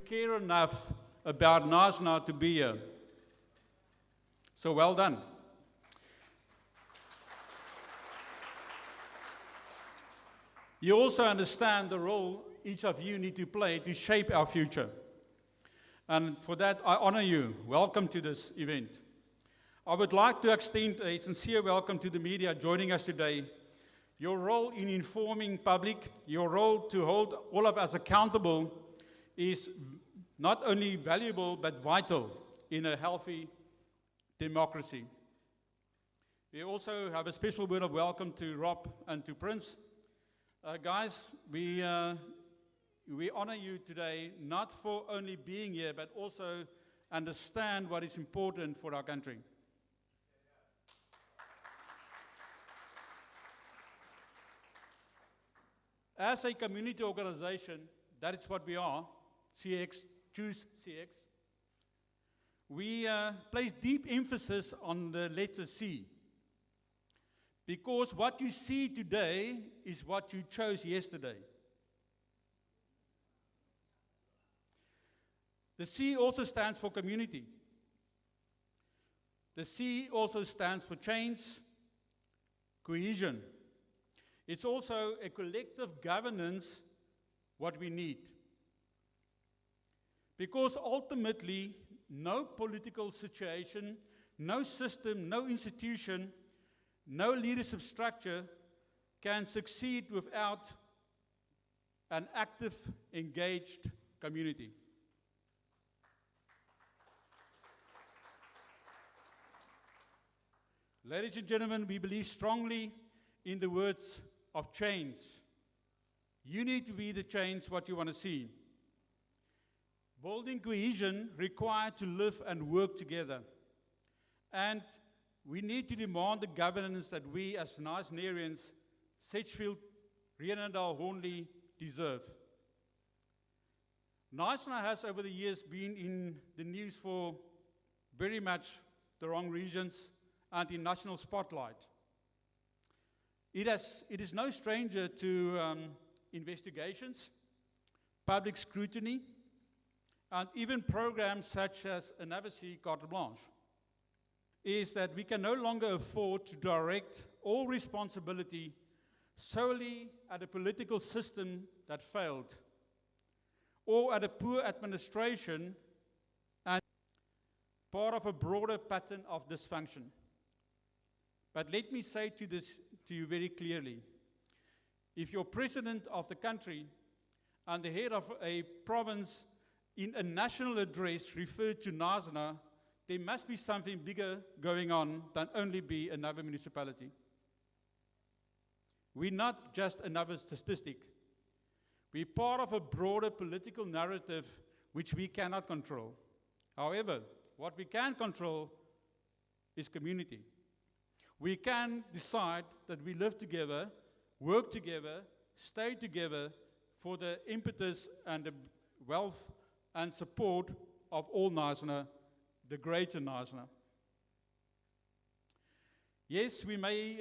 care enough about Knysna to be here. So well done. You also understand the role each of you need to play to shape our future. And for that, I honor you. Welcome to this event. I would like to extend a sincere welcome to the media joining us today. Your role in informing public, your role to hold all of us accountable is not only valuable but vital in a healthy democracy. We also have a special word of welcome to Rob and to Prince. Guys, we honor you today, not for only being here, but also understand what is important for our country. As a community organization, that is what we are, CX, choose CX. We place deep emphasis on the letter C, because what you see today is what you chose yesterday. The C also stands for community. The C also stands for change, cohesion. It's also a collective governance, what we need. Because ultimately, no political situation, no system, no institution, no leadership structure can succeed without an active, engaged community. Ladies and gentlemen, we believe strongly in the words of change. You need to be the change what you want to see. Building cohesion requires to live and work together. And we need to demand the governance that we as Knysnarians, Sedgefield, Reenendaal, Hornley deserve. Knysna has over the years been in the news for very much the wrong reasons and in national spotlight. It is no stranger to investigations, public scrutiny, and even programs such as Another C Carte Blanche. Is that we can no longer afford to direct all responsibility solely at a political system that failed, or at a poor administration and part of a broader pattern of dysfunction. But let me say to you very clearly. If you're president of the country and the head of a province in a national address referred to Knysna, there must be something bigger going on than only be another municipality. We're not just another statistic. We're part of a broader political narrative which we cannot control. However, what we can control is community. We can decide that we live together, work together, stay together for the impetus and the wealth and support of all Knysna, the Greater Knysna. Yes, we may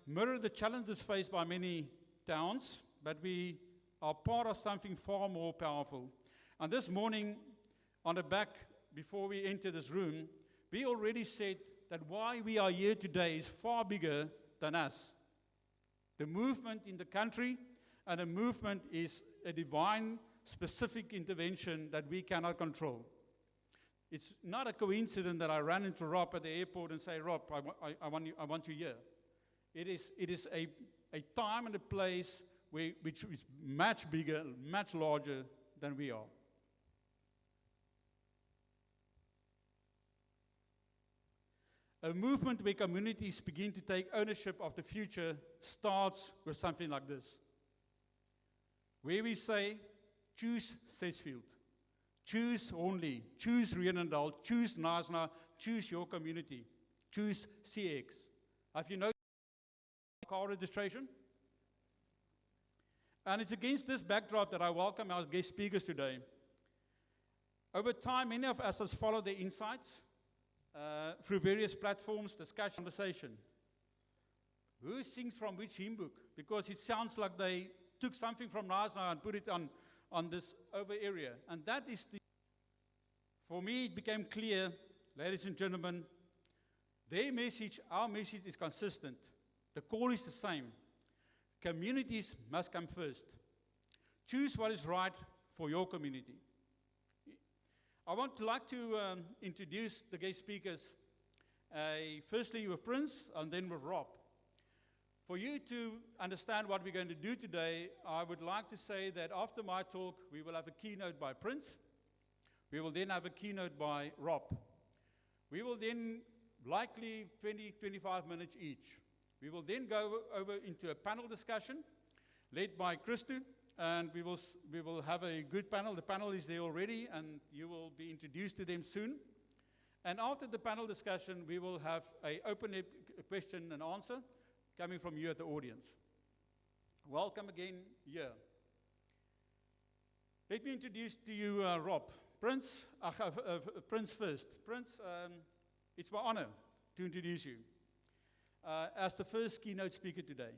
mirror the challenges faced by many towns, but we are part of something far more powerful. And this morning, on the back, before we enter this room, we already said that why we are here today is far bigger than us. The movement in the country and the movement is a divine, specific intervention that we cannot control. It's not a coincidence that I ran into Rob at the airport and say, Rob, I want you here. It is a time and a place which is much bigger, much larger than we are. A movement where communities begin to take ownership of the future starts with something like this. Where we say, choose Sedgefield, choose Hornley, choose Reenendaal, choose Knysna, choose your community, choose CX. Have you noticed car registration? And it's against this backdrop that I welcome our guest speakers today. Over time, many of us have followed their insights through various platforms, discussion, conversation. Who sings from which hymn book? Because it sounds like they took something from Knysna and put it on on this over area. And that is for me, it became clear, ladies and gentlemen, their message, our message is consistent. The call is the same. Communities must come first. Choose what is right for your community. I would like to introduce the guest speakers, firstly with Prince and then with Rob. For you to understand what we're going to do today, I would like to say that after my talk, we will have a keynote by Prince. We will then have a keynote by Rob. We will then, likely 20-25 minutes each. We will then go over into a panel discussion led by Christo, and we will have a good panel. The panel is there already, and you will be introduced to them soon. And after the panel discussion, we will have an open question and answer coming from you at the audience. Welcome again here. Let me introduce to you Rob. Prince first. Prince, it's my honor to introduce you as the first keynote speaker today.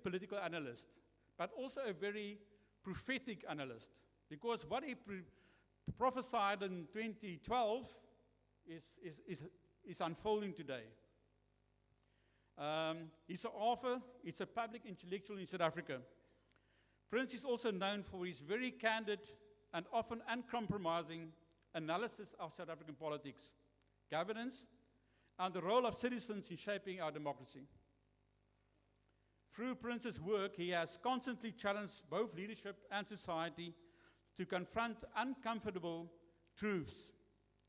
Political analyst, but also a very prophetic analyst, because what he prophesied in 2012 is unfolding today. He's an author, he's a public intellectual in South Africa. Prince is also known for his very candid and often uncompromising analysis of South African politics, governance, and the role of citizens in shaping our democracy. Through Prince's work, he has constantly challenged both leadership and society to confront uncomfortable truths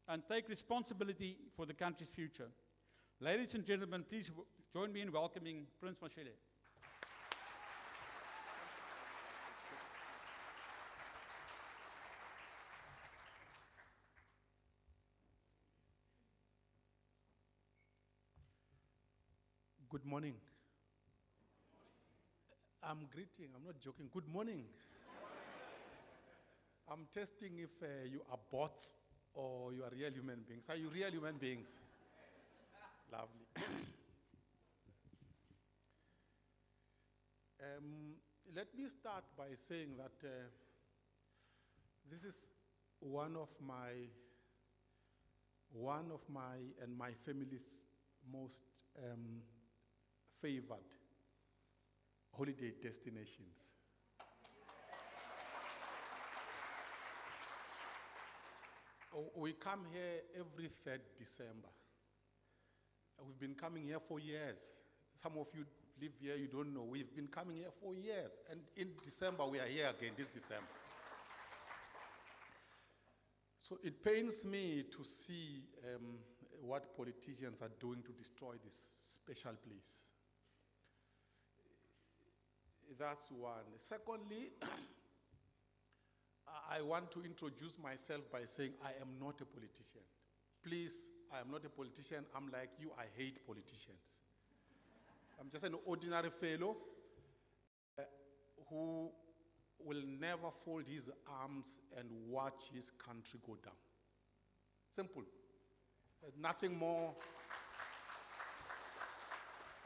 and take responsibility for the country's future. Ladies and gentlemen, please join me in welcoming Prince Mashele. Good morning. I'm greeting, I'm not joking. Good morning. I'm testing if you are bots or you are real human beings. Are you real human beings? Lovely. Let me start by saying that this is one of my and my family's most favored holiday destinations. We come here every 3rd December. We've been coming here for years. Some of you live here, you don't know. We've been coming here for years. And in December, we are here again this December. So it pains me to see what politicians are doing to destroy this special place. That's one. Secondly, I want to introduce myself by saying I am not a politician. Please, I am not a politician. I'm like you, I hate politicians. I'm just an ordinary fellow who will never fold his arms and watch his country go down. Simple. Nothing more.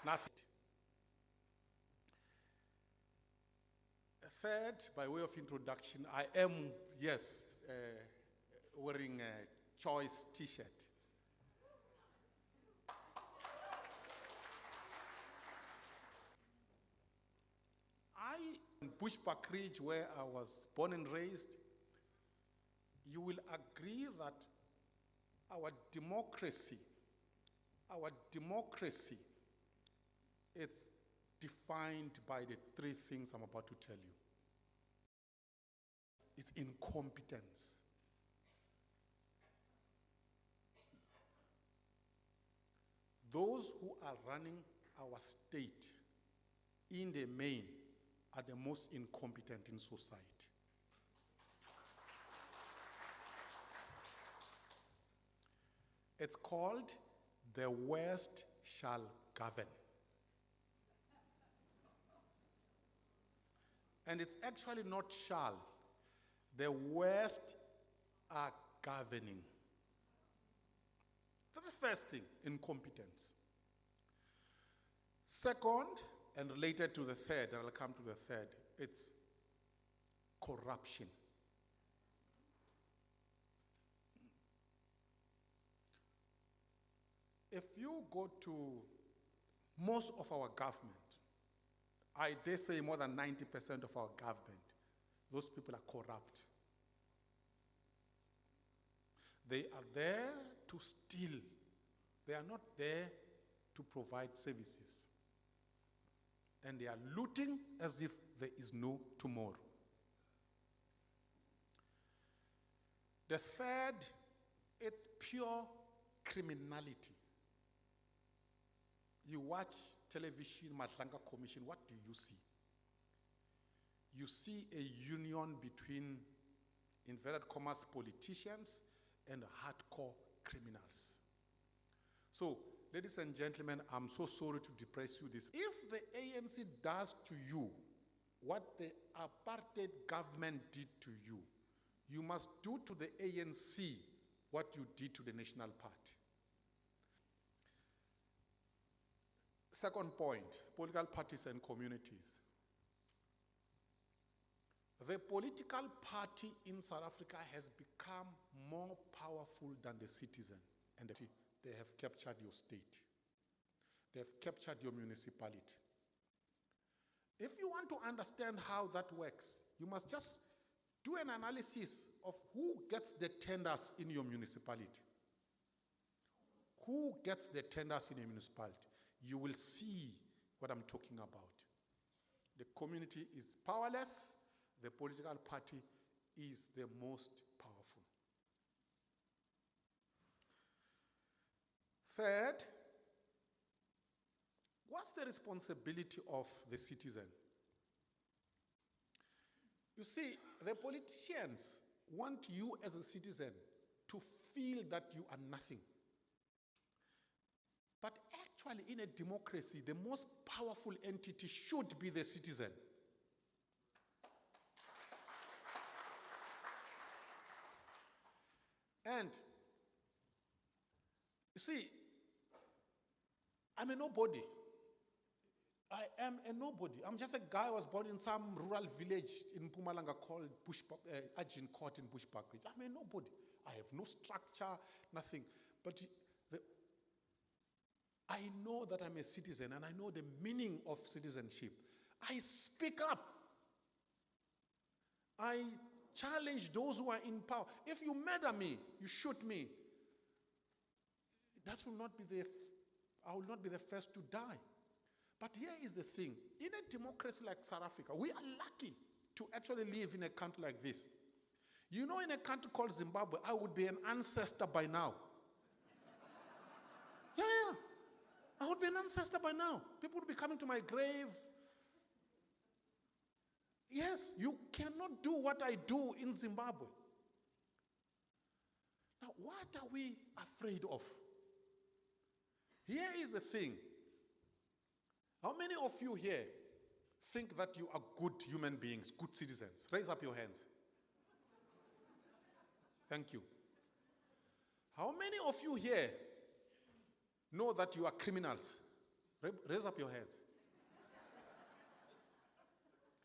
Nothing. Third, by way of introduction, I am, yes, wearing a choice T-shirt. In Bushbuck Ridge, where I was born and raised, you will agree that our democracy, it's defined by the 3 things I'm about to tell you. It's incompetence. Those who are running our state in the main are the most incompetent in society. It's called the West shall govern. And it's actually not shall. The West are governing. That's the first thing, incompetence. Second, And related to the third, and I'll come to the third, it's corruption. If you go to most of our government, I dare say more than 90% of our government, those people are corrupt. They are there to steal. They are not there to provide services. And they are looting as if there is no tomorrow. The third, it's pure criminality. You watch television, Matlanga Commission, what do you see? You see a union between inverted commas politicians and hardcore criminals. So, ladies and gentlemen, I'm so sorry to depress you this. If the ANC does to you what the apartheid government did to you, you must do to the ANC what you did to the National Party. Second point, political parties and communities. The political party in South Africa has become more powerful than the citizen. And they have captured your state. They have captured your municipality. If you want to understand how that works, you must just do an analysis of who gets the tenders in your municipality. Who gets the tenders in a municipality? You will see what I'm talking about. The community is powerless. The political party is the most powerful. Third, what's the responsibility of the citizen? You see, the politicians want you as a citizen to feel that you are nothing. But actually, in a democracy, the most powerful entity should be the citizen. And, you see, I'm a nobody. I am a nobody. I'm just a guy who was born in some rural village in Mpumalanga called Ajin Court in Bushbuckridge. I'm a nobody. I have no structure, nothing. But I know that I'm a citizen and I know the meaning of citizenship. I speak up. I challenge those who are in power. If you murder me, you shoot me, that will not be I will not be the first to die. But here is the thing. In a democracy like South Africa, we are lucky to actually live in a country like this. You know, in a country called Zimbabwe, I would be an ancestor by now. Yeah. I would be an ancestor by now. People would be coming to my grave. Yes, you cannot do what I do in Zimbabwe. Now, what are we afraid of? Here is the thing. How many of you here think that you are good human beings, good citizens? Raise up your hands. Thank you. How many of you here know that you are criminals? Raise up your hands.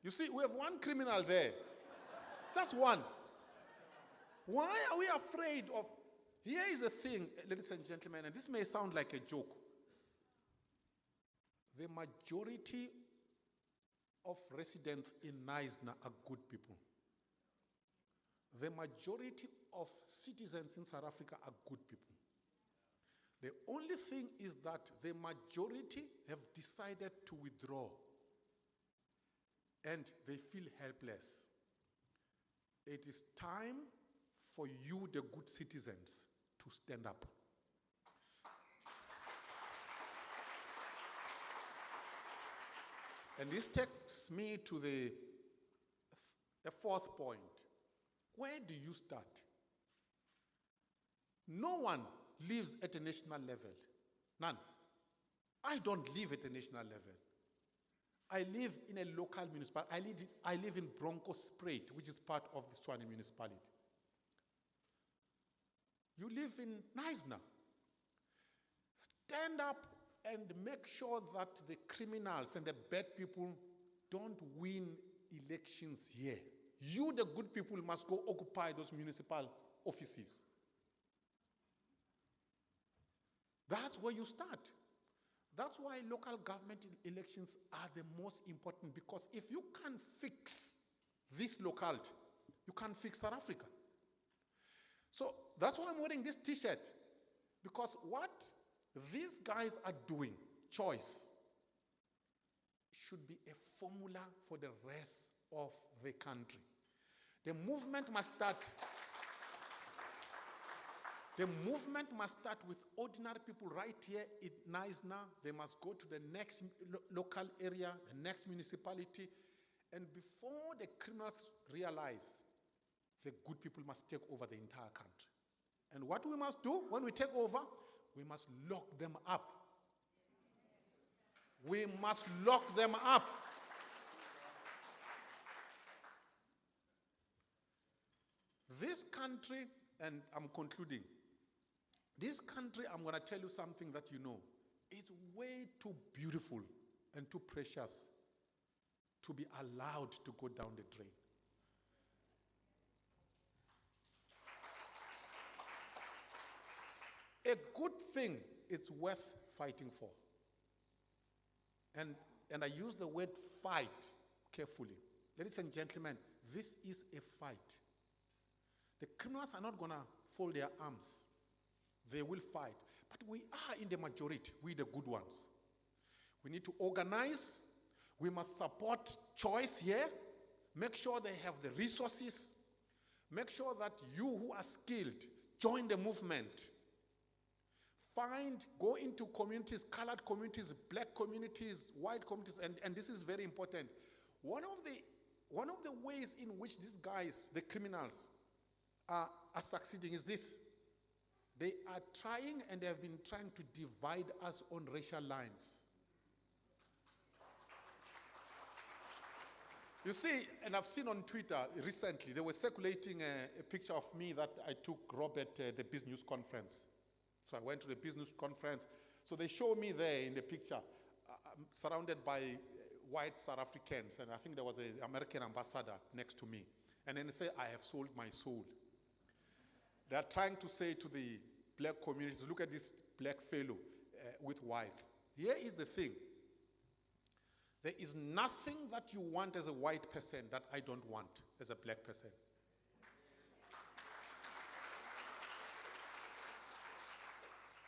You see, we have one criminal there. Just one. Why are we afraid of? Here is the thing, ladies and gentlemen, and this may sound like a joke. The majority of residents in Knysna are good people. The majority of citizens in South Africa are good people. The only thing is that the majority have decided to withdraw and they feel helpless. It is time for you, the good citizens, to stand up. And this takes me to the fourth point. Where do you start? No one lives at a national level. None. I don't live at a national level. I live in a local municipality. I live in Bronkhorstspruit, which is part of the Tshwane municipality. You live in Knysna. Stand up and make sure that the criminals and the bad people don't win elections here. You, the good people, must go occupy those municipal offices. That's where you start. That's why local government elections are the most important, because if you can't fix this locality, you can't fix South Africa. So that's why I'm wearing this t-shirt, because what these guys are doing, choice, should be a formula for the rest of the country. The movement must start. The movement must start with ordinary people right here in Knysna. They must go to the next local area, the next municipality, and before the criminals realize, the good people must take over the entire country. And what we must do when we take over, we must lock them up. We must lock them up. This country, and I'm concluding, this country, I'm going to tell you something that you know, it's way too beautiful and too precious to be allowed to go down the drain. A good thing, it's worth fighting for. And I use the word fight carefully. Ladies and gentlemen, this is a fight. The criminals are not going to fold their arms. They will fight. But we are in the majority, we the good ones. We need to organize. We must support choice here. Make sure they have the resources. Make sure that you who are skilled join the movement. Go into communities, colored communities, black communities, white communities, and this is very important. One of the ways in which these guys, the criminals, are succeeding is this. They are trying, and they have been trying to divide us on racial lines. You see, and I've seen on Twitter recently, they were circulating a picture of me that I took Rob at the business conference. So I went to the business conference. So they show me there in the picture, surrounded by white South Africans, and I think there was an American ambassador next to me. And then they say, I have sold my soul. They are trying to say to the black communities, look at this black fellow with whites. Here is the thing. There is nothing that you want as a white person that I don't want as a black person.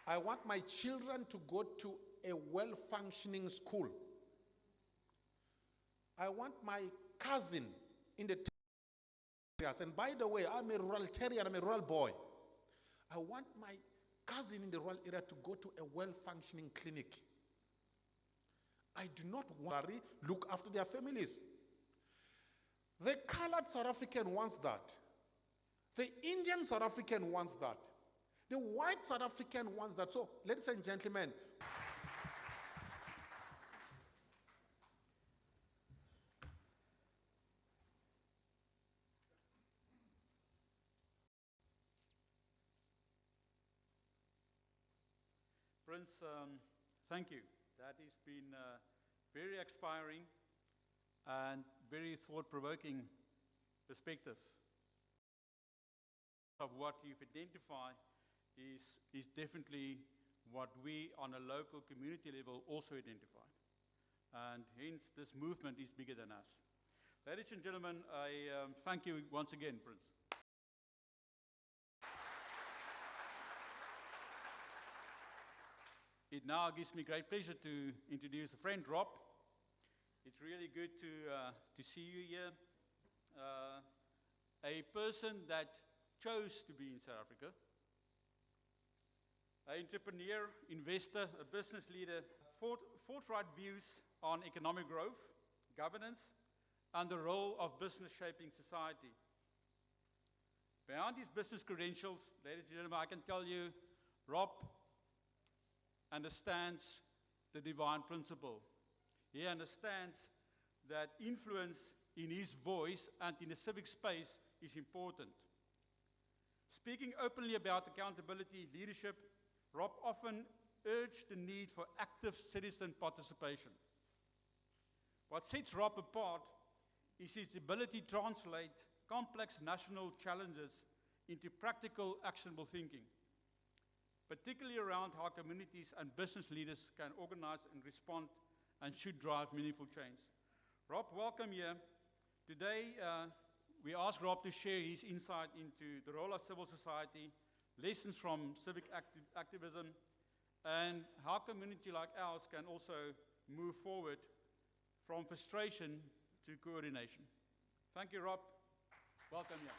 I want my children to go to a well-functioning school. I want my cousin in the areas, and by the way, I'm a ruralitarian, I'm a rural boy. I want my cousin in the rural area to go to a well-functioning clinic. I do not want to look after their families. The colored South African wants that. The Indian South African wants that. The white South African wants that. So, ladies and gentlemen, Prince, thank you. That has been very inspiring and very thought-provoking perspective of what you've identified is definitely what we on a local community level also identify. And hence, this movement is bigger than us. Ladies and gentlemen, I thank you once again, Prince. It now gives me great pleasure to introduce a friend, Rob. It's really good to see you here. A person that chose to be in South Africa. An entrepreneur, investor, a business leader, forthright views on economic growth, governance, and the role of business shaping society. Beyond his business credentials, ladies and gentlemen, I can tell you, Rob understands the divine principle. He understands that influence in his voice and in the civic space is important. Speaking openly about accountability, leadership, Rob often urged the need for active citizen participation. What sets Rob apart is his ability to translate complex national challenges into practical, actionable thinking, particularly around how communities and business leaders can organize and respond and should drive meaningful change. Rob, welcome here. Today, we asked Rob to share his insight into the role of civil society, lessons from civic activism, and how a community like ours can also move forward from frustration to coordination. Thank you, Rob. Welcome here.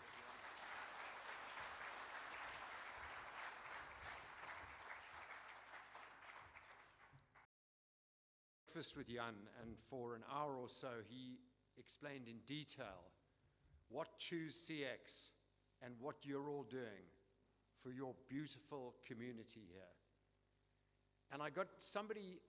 Breakfast with Jan, and for an hour or so he explained in detail what Choose CX and what you're all doing for your beautiful community here. And somebody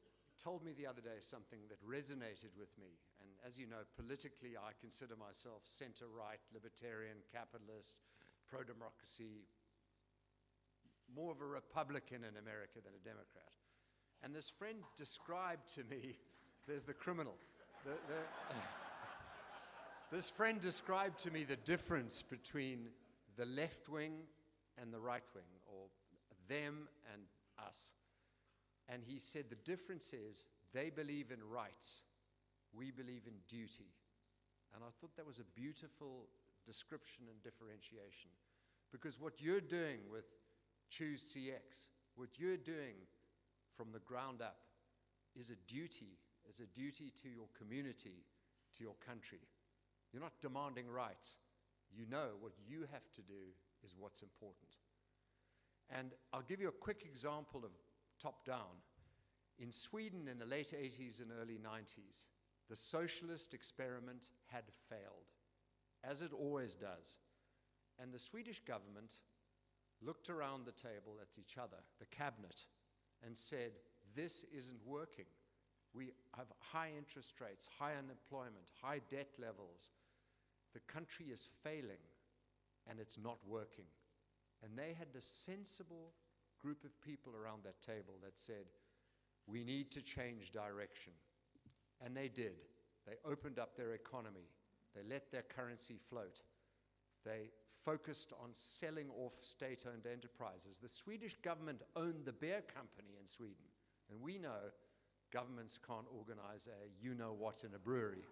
told me the other day something that resonated with me. And as you know, politically, I consider myself center-right, libertarian, capitalist, pro-democracy, more of a Republican in America than a Democrat. And this friend described to me, there's the criminal. This friend described to me the difference between the left wing and the right wing, or them and us. And he said the difference is they believe in rights, we believe in duty. And I thought that was a beautiful description and differentiation. Because what you're doing with Choose CX, what you're doing from the ground up is a duty to your community, to your country. You're not demanding rights. You know what you have to do is what's important. And I'll give you a quick example of top-down. In Sweden in the late 80s and early 90s, the socialist experiment had failed, as it always does. And the Swedish government looked around the table at each other, the cabinet, and said, this isn't working. We have high interest rates, high unemployment, high debt levels. The country is failing, and it's not working. And they had a sensible group of people around that table that said, we need to change direction. And they did. They opened up their economy. They let their currency float. They focused on selling off state-owned enterprises. The Swedish government owned the beer company in Sweden. And we know governments can't organize a you-know-what in a brewery.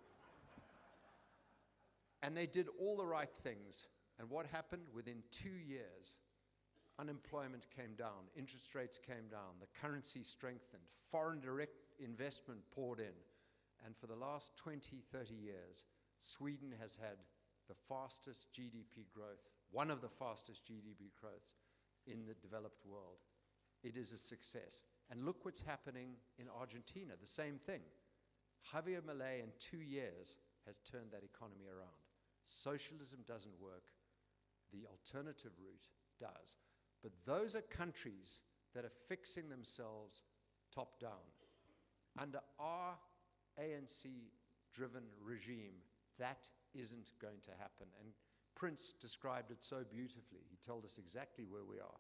And they did all the right things. And what happened? Within 2 years, unemployment came down, interest rates came down, the currency strengthened, foreign direct investment poured in. And for the last 20, 30 years, Sweden has had the fastest GDP growth, one of the fastest GDP growths in the developed world. It is a success. And look what's happening in Argentina, the same thing. Javier Milei in 2 years has turned that economy around. Socialism doesn't work. The alternative route does. But those are countries that are fixing themselves top down. Under our ANC-driven regime, that isn't going to happen. And Prince described it so beautifully. He told us exactly where we are.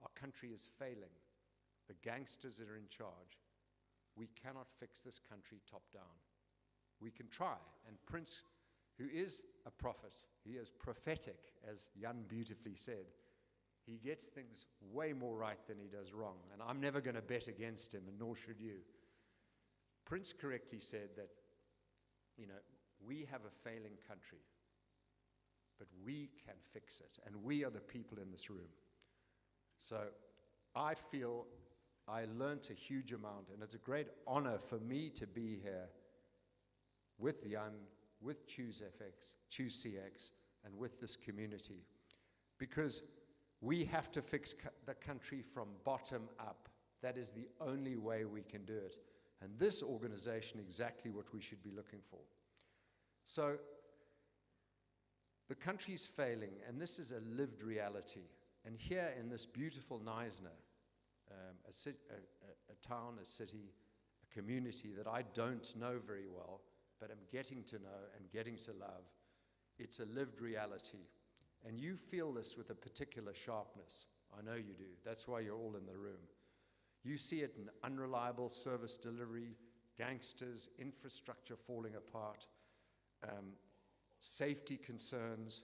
Our country is failing. The gangsters are in charge. We cannot fix this country top down. We can try. And Prince, who is a prophet, he is prophetic, as Jan beautifully said. He gets things way more right than he does wrong. And I'm never going to bet against him, and nor should you. Prince correctly said that, we have a failing country, but we can fix it, and we are the people in this room. So I feel I learned a huge amount, and it's a great honor for me to be here with Jan, with Choose CX, and with this community, because we have to fix the country from bottom up. That is the only way we can do it. And this organization, exactly what we should be looking for. So the country's failing, and this is a lived reality. And here in this beautiful Knysna, a town, a city, a community that I don't know very well, but I'm getting to know and getting to love, it's a lived reality. And you feel this with a particular sharpness. I know you do. That's why you're all in the room. You see it in unreliable service delivery, gangsters, infrastructure falling apart, safety concerns,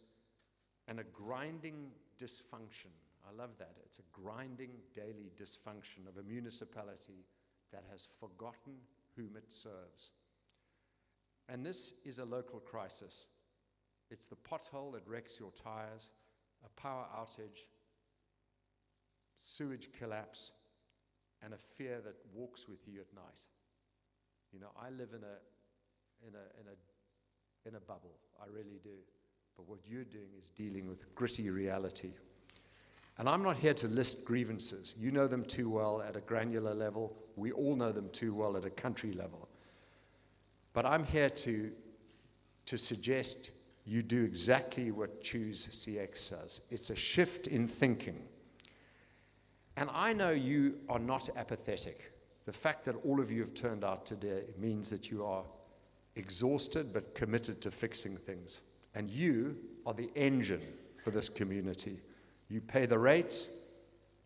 and a grinding dysfunction. I love that. It's a grinding daily dysfunction of a municipality that has forgotten whom it serves. And this is a local crisis. It's the pothole that wrecks your tires, a power outage, sewage collapse, and a fear that walks with you at night. You know, I live in a bubble. I really do. But what you're doing is dealing with gritty reality. And I'm not here to list grievances. You know them too well at a granular level. We all know them too well at a country level. But I'm here to suggest you do exactly what Choose CX does. It's a shift in thinking. And I know you are not apathetic. The fact that all of you have turned out today means that you are exhausted but committed to fixing things. And you are the engine for this community. You pay the rates,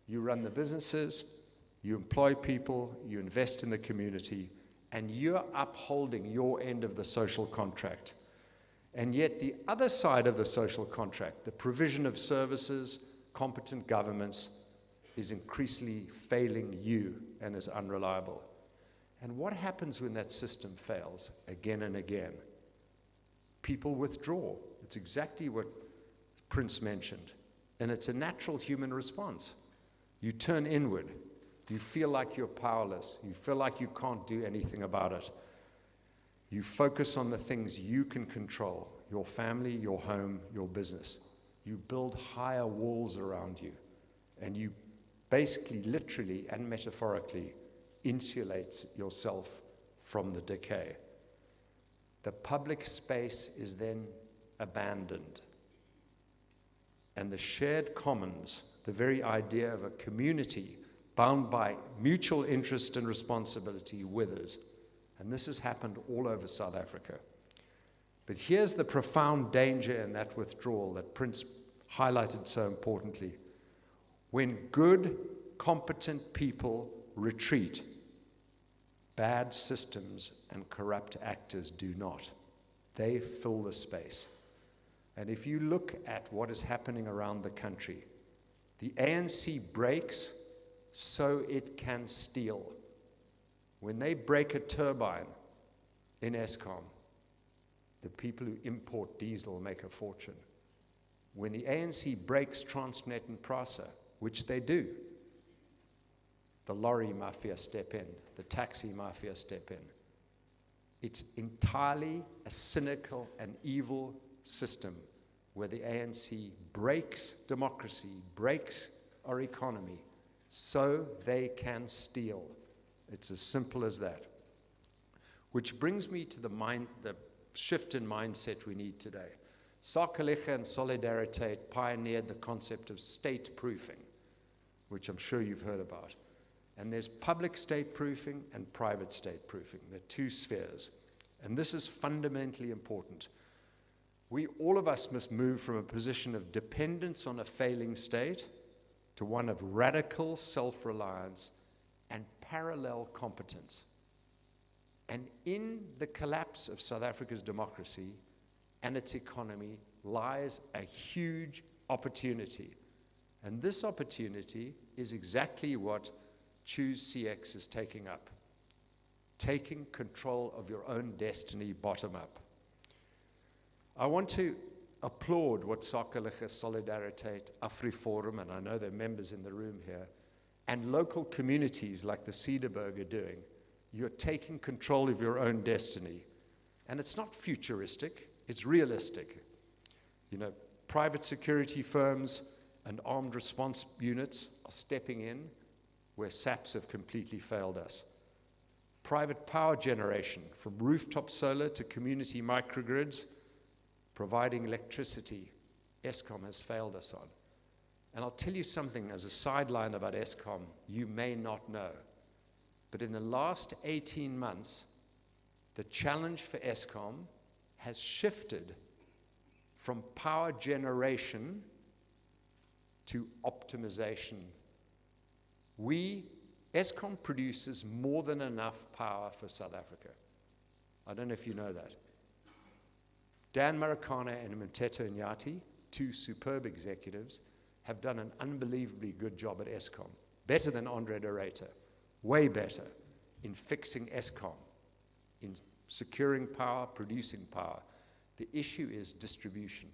you run the businesses, you employ people, you invest in the community, and you're upholding your end of the social contract. And yet the other side of the social contract, the provision of services, competent governments, is increasingly failing you and is unreliable. And what happens when that system fails again and again? People withdraw. It's exactly what Prince mentioned. And it's a natural human response. You turn inward. You feel like you're powerless. You feel like you can't do anything about it. You focus on the things you can control, your family, your home, your business. You build higher walls around you. And you basically, literally and metaphorically, insulate yourself from the decay. The public space is then abandoned. And the shared commons, the very idea of a community bound by mutual interest and responsibility, withers. And this has happened all over South Africa. But here's the profound danger in that withdrawal that Prince highlighted so importantly. When good, competent people retreat, bad systems and corrupt actors do not. They fill the space. And if you look at what is happening around the country, the ANC breaks so it can steal. When they break a turbine in Eskom, the people who import diesel make a fortune. When the ANC breaks Transnet and Prasa, which they do, the lorry mafia step in, the taxi mafia step in. It's entirely a cynical and evil system where the ANC breaks democracy, breaks our economy, so they can steal. It's as simple as that. Which brings me to the shift in mindset we need today. Sakelicha and Solidarity pioneered the concept of state proofing, which I'm sure you've heard about. And there's public state proofing and private state proofing. They're two spheres. And this is fundamentally important. All of us must move from a position of dependence on a failing state to one of radical self-reliance and parallel competence. And in the collapse of South Africa's democracy and its economy lies a huge opportunity. And this opportunity is exactly what Choose CX is taking up. Taking control of your own destiny bottom up. I want to applaud what Sakelicha, Solidarity, AfriForum, and I know there are members in the room here, and local communities like the Cederberg are doing. You're taking control of your own destiny. And it's not futuristic, it's realistic. You know, private security firms and armed response units are stepping in where SAPs have completely failed us. Private power generation, from rooftop solar to community microgrids, providing electricity, Eskom has failed us on. And I'll tell you something as a sideline about Eskom you may not know. But in the last 18 months, the challenge for Eskom has shifted from power generation to optimization. Eskom produces more than enough power for South Africa. I don't know if you know that. Dan Marikana and Mteto Nyati, two superb executives, have done an unbelievably good job at Eskom. Better than Andre de Ruyter, way better in fixing Eskom, in securing power, producing power. The issue is distribution.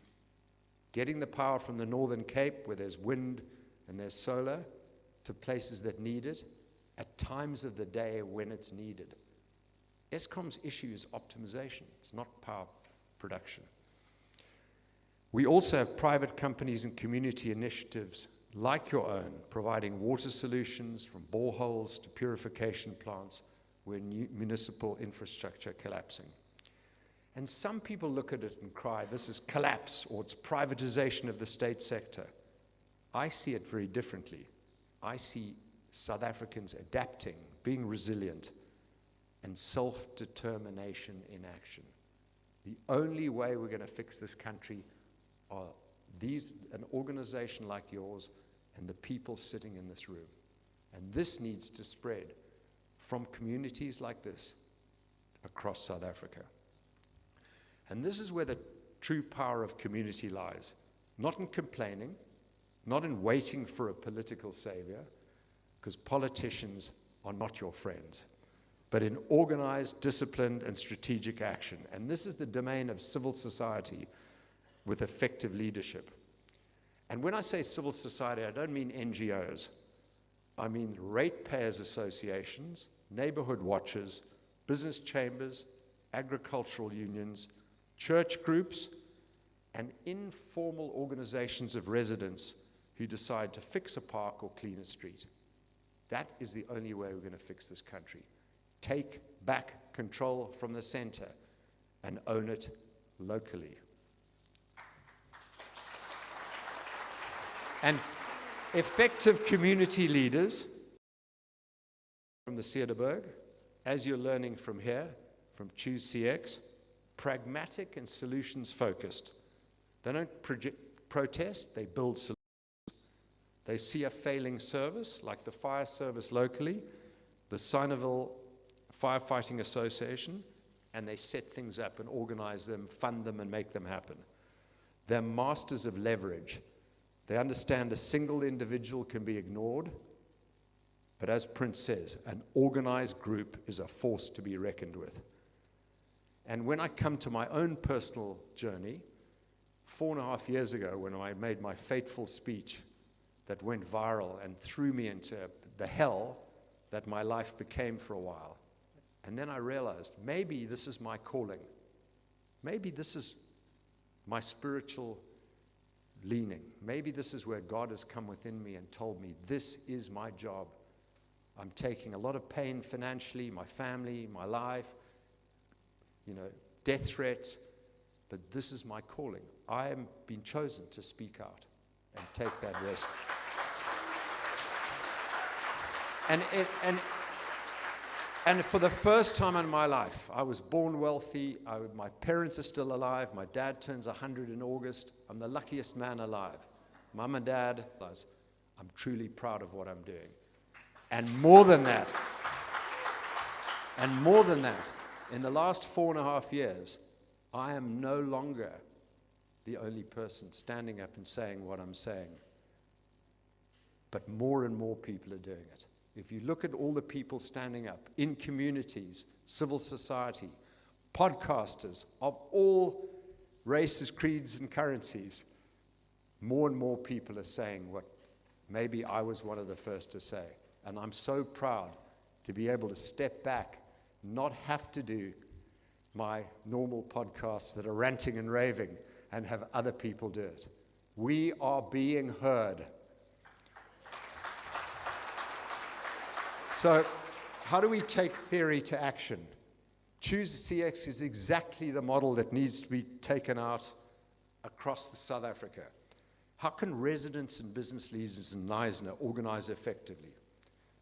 Getting the power from the Northern Cape, where there's wind and there's solar, to places that need it, at times of the day when it's needed. Eskom's issue is optimization. It's not power production. We also have private companies and community initiatives like your own, providing water solutions from boreholes to purification plants where municipal infrastructure collapsing. And some people look at it and cry, this is collapse, or it's privatization of the state sector. I see it very differently. I see South Africans adapting, being resilient, and self-determination in action. The only way we're going to fix this country are an organization like yours and the people sitting in this room. And this needs to spread from communities like this across South Africa. And this is where the true power of community lies. Not in complaining, not in waiting for a political savior, because politicians are not your friends, but in organized, disciplined, and strategic action. And this is the domain of civil society with effective leadership. And when I say civil society, I don't mean NGOs. I mean ratepayers associations, neighborhood watches, business chambers, agricultural unions, church groups, and informal organizations of residents who decide to fix a park or clean a street. That is the only way we're going to fix this country. Take back control from the center and own it locally. And effective community leaders from the Cederberg, as you're learning from here, from Choose CX, pragmatic and solutions focused. They don't protest, they build solutions. They see a failing service, like the fire service locally, the Sinaville Firefighting Association, and they set things up and organize them, fund them, and make them happen. They're masters of leverage. They understand a single individual can be ignored, but as Prince says, an organized group is a force to be reckoned with. And when I come to my own personal journey, 4.5 years ago, when I made my fateful speech that went viral and threw me into the hell that my life became for a while. And then I realized, maybe this is my calling. Maybe this is my spiritual leaning. Maybe this is where God has come within me and told me, this is my job. I'm taking a lot of pain financially, my family, my life, death threats, but this is my calling. I am being chosen to speak out and take that risk. And for the first time in my life, I was born wealthy. My parents are still alive. My dad turns 100 in August. I'm the luckiest man alive. Mum and Dad, I'm truly proud of what I'm doing. And more than that, in the last 4.5 years, I am no longer the only person standing up and saying what I'm saying. But more and more people are doing it. If you look at all the people standing up in communities, civil society, podcasters of all races, creeds, and currencies, more and more people are saying what maybe I was one of the first to say. And I'm so proud to be able to step back, not have to do my normal podcasts that are ranting and raving, and have other people do it. We are being heard. So, how do we take theory to action? Choose CX is exactly the model that needs to be taken out across South Africa. How can residents and business leaders in Knysna organize effectively?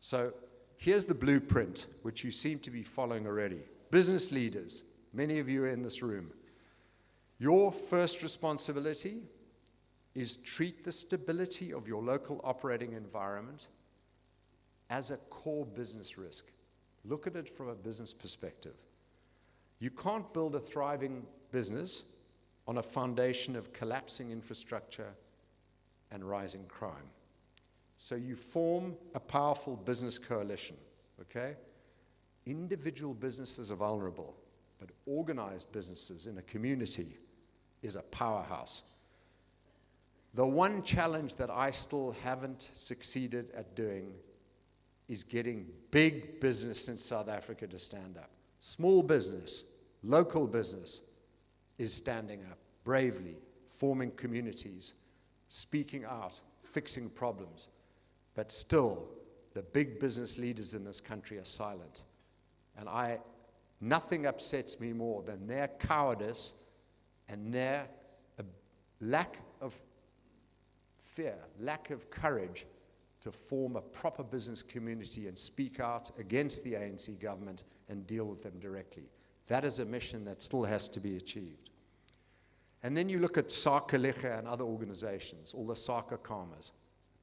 So, here's the blueprint, which you seem to be following already. Business leaders, many of you are in this room. Your first responsibility is treat the stability of your local operating environment as a core business risk. Look at it from a business perspective. You can't build a thriving business on a foundation of collapsing infrastructure and rising crime. So you form a powerful business coalition, okay? Individual businesses are vulnerable, but organized businesses in a community is a powerhouse. The one challenge that I still haven't succeeded at doing is getting big business in South Africa to stand up. Small business, local business is standing up bravely, forming communities, speaking out, fixing problems. But still, the big business leaders in this country are silent. And nothing upsets me more than their cowardice and their lack of fear, lack of courage to form a proper business community and speak out against the ANC government and deal with them directly. That is a mission that still has to be achieved. And then you look at Sakelige and other organizations, all the Sake Kamas,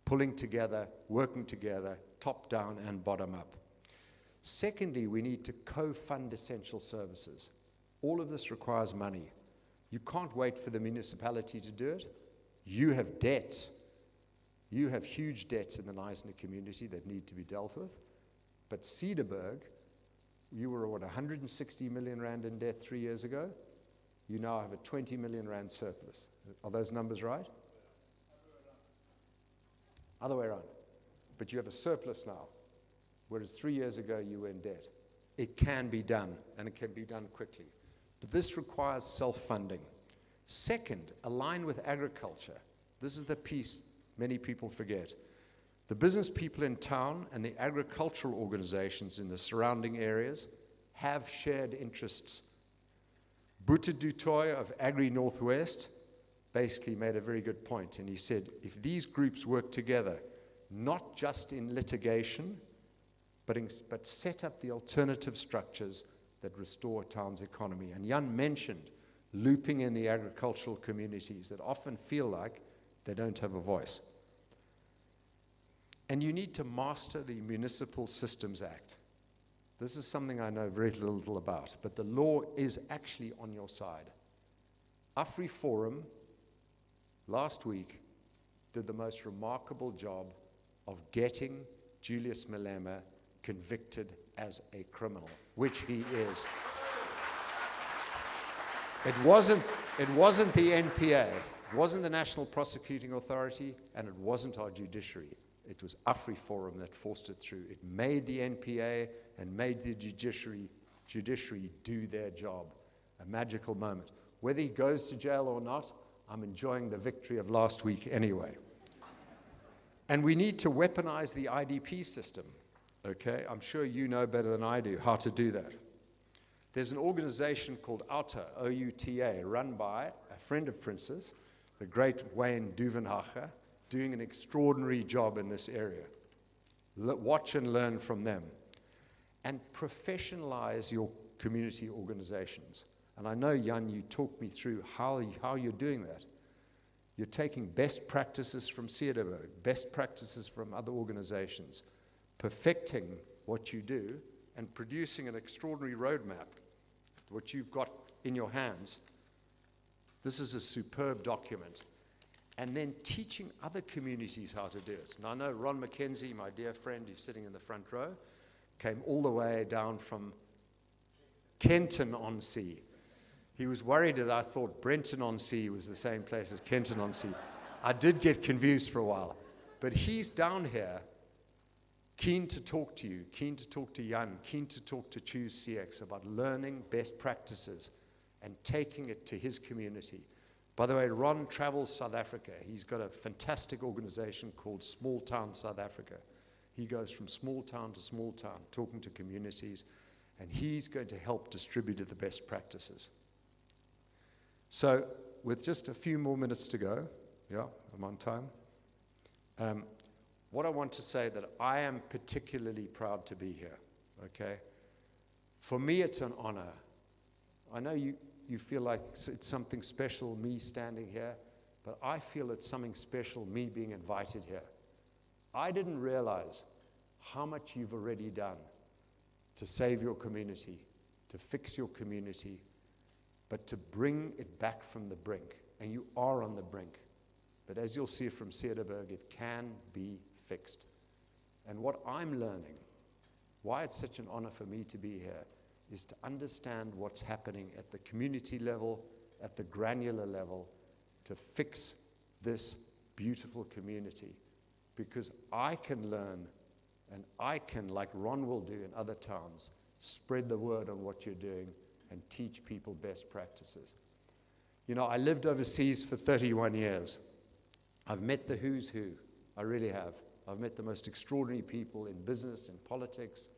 pulling together, working together, top down and bottom up. Secondly, we need to co-fund essential services. All of this requires money. You can't wait for the municipality to do it. You have debts. You have huge debts in the Knysna community that need to be dealt with. But Cederberg, you were, what, 160 million rand in debt 3 years ago? You now have a 20 million rand surplus. Are those numbers right? Other way around. But you have a surplus now, whereas 3 years ago you were in debt. It can be done, and it can be done quickly. But this requires self-funding. Second, align with agriculture. This is the piece many people forget. The business people in town and the agricultural organizations in the surrounding areas have shared interests. Boete du Toit of Agri Northwest basically made a very good point, and he said, if these groups work together, not just in litigation, but set up the alternative structures that restore a town's economy. And Jan mentioned looping in the agricultural communities that often feel like they don't have a voice. And you need to master the Municipal Systems Act. This is something I know very little about, but the law is actually on your side. AfriForum last week did the most remarkable job of getting Julius Malema convicted as a criminal, which he is. It wasn't the NPA, it wasn't the National Prosecuting Authority, and it wasn't our judiciary. It was AfriForum that forced it through. It made the NPA and made the judiciary do their job. A magical moment. Whether he goes to jail or not, I'm enjoying the victory of last week anyway. And we need to weaponize the IDP system, okay? I'm sure you know better than I do how to do that. There's an organization called OUTA, O-U-T-A, run by a friend of Prince's, the great Wayne Duvenhacher, doing an extraordinary job in this area. Watch and learn from them. And professionalize your community organizations. And I know, Jan, you talked me through how you're doing that. You're taking best practices from Cederberg, best practices from other organizations, perfecting what you do, and producing an extraordinary roadmap, what you've got in your hands. This is a superb document. And then teaching other communities how to do it. And I know Ron McKenzie, my dear friend who's sitting in the front row, came all the way down from Kenton-on-Sea. He was worried that I thought Brenton-on-Sea was the same place as Kenton-on-Sea. I did get confused for a while. But he's down here, keen to talk to you, keen to talk to Jan, keen to talk to Choose CX about learning best practices and taking it to his community. By the way, Ron travels South Africa. He's got a fantastic organization called Small Town South Africa. He goes from small town to small town, talking to communities, and he's going to help distribute the best practices. So, with just a few more minutes to go, yeah, I'm on time. What I want to say that I am particularly proud to be here, okay? For me, it's an honor. I know you feel like it's something special, me standing here, but I feel it's something special, me being invited here. I didn't realize how much you've already done to save your community, to fix your community, but to bring it back from the brink. And you are on the brink. But as you'll see from Cederberg, it can be fixed. And what I'm learning, why it's such an honor for me to be here, is to understand what's happening at the community level, at the granular level, to fix this beautiful community. Because I can learn, and I can, like Ron will do in other towns, spread the word on what you're doing and teach people best practices. You know, I lived overseas for 31 years. I've met the who's who. I really have. I've met the most extraordinary people in business, in politics,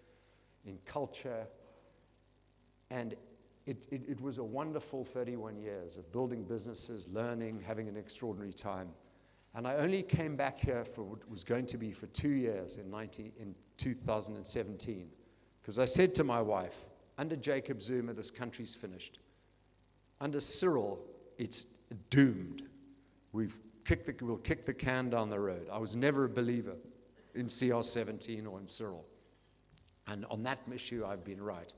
in culture. And it was a wonderful 31 years of building businesses, learning, having an extraordinary time. And I only came back here for what was going to be for 2 years in 2017. Because I said to my wife, under Jacob Zuma, this country's finished. Under Cyril, it's doomed. We'll kick the can down the road. I was never a believer in CR17 or in Cyril. And on that issue, I've been right.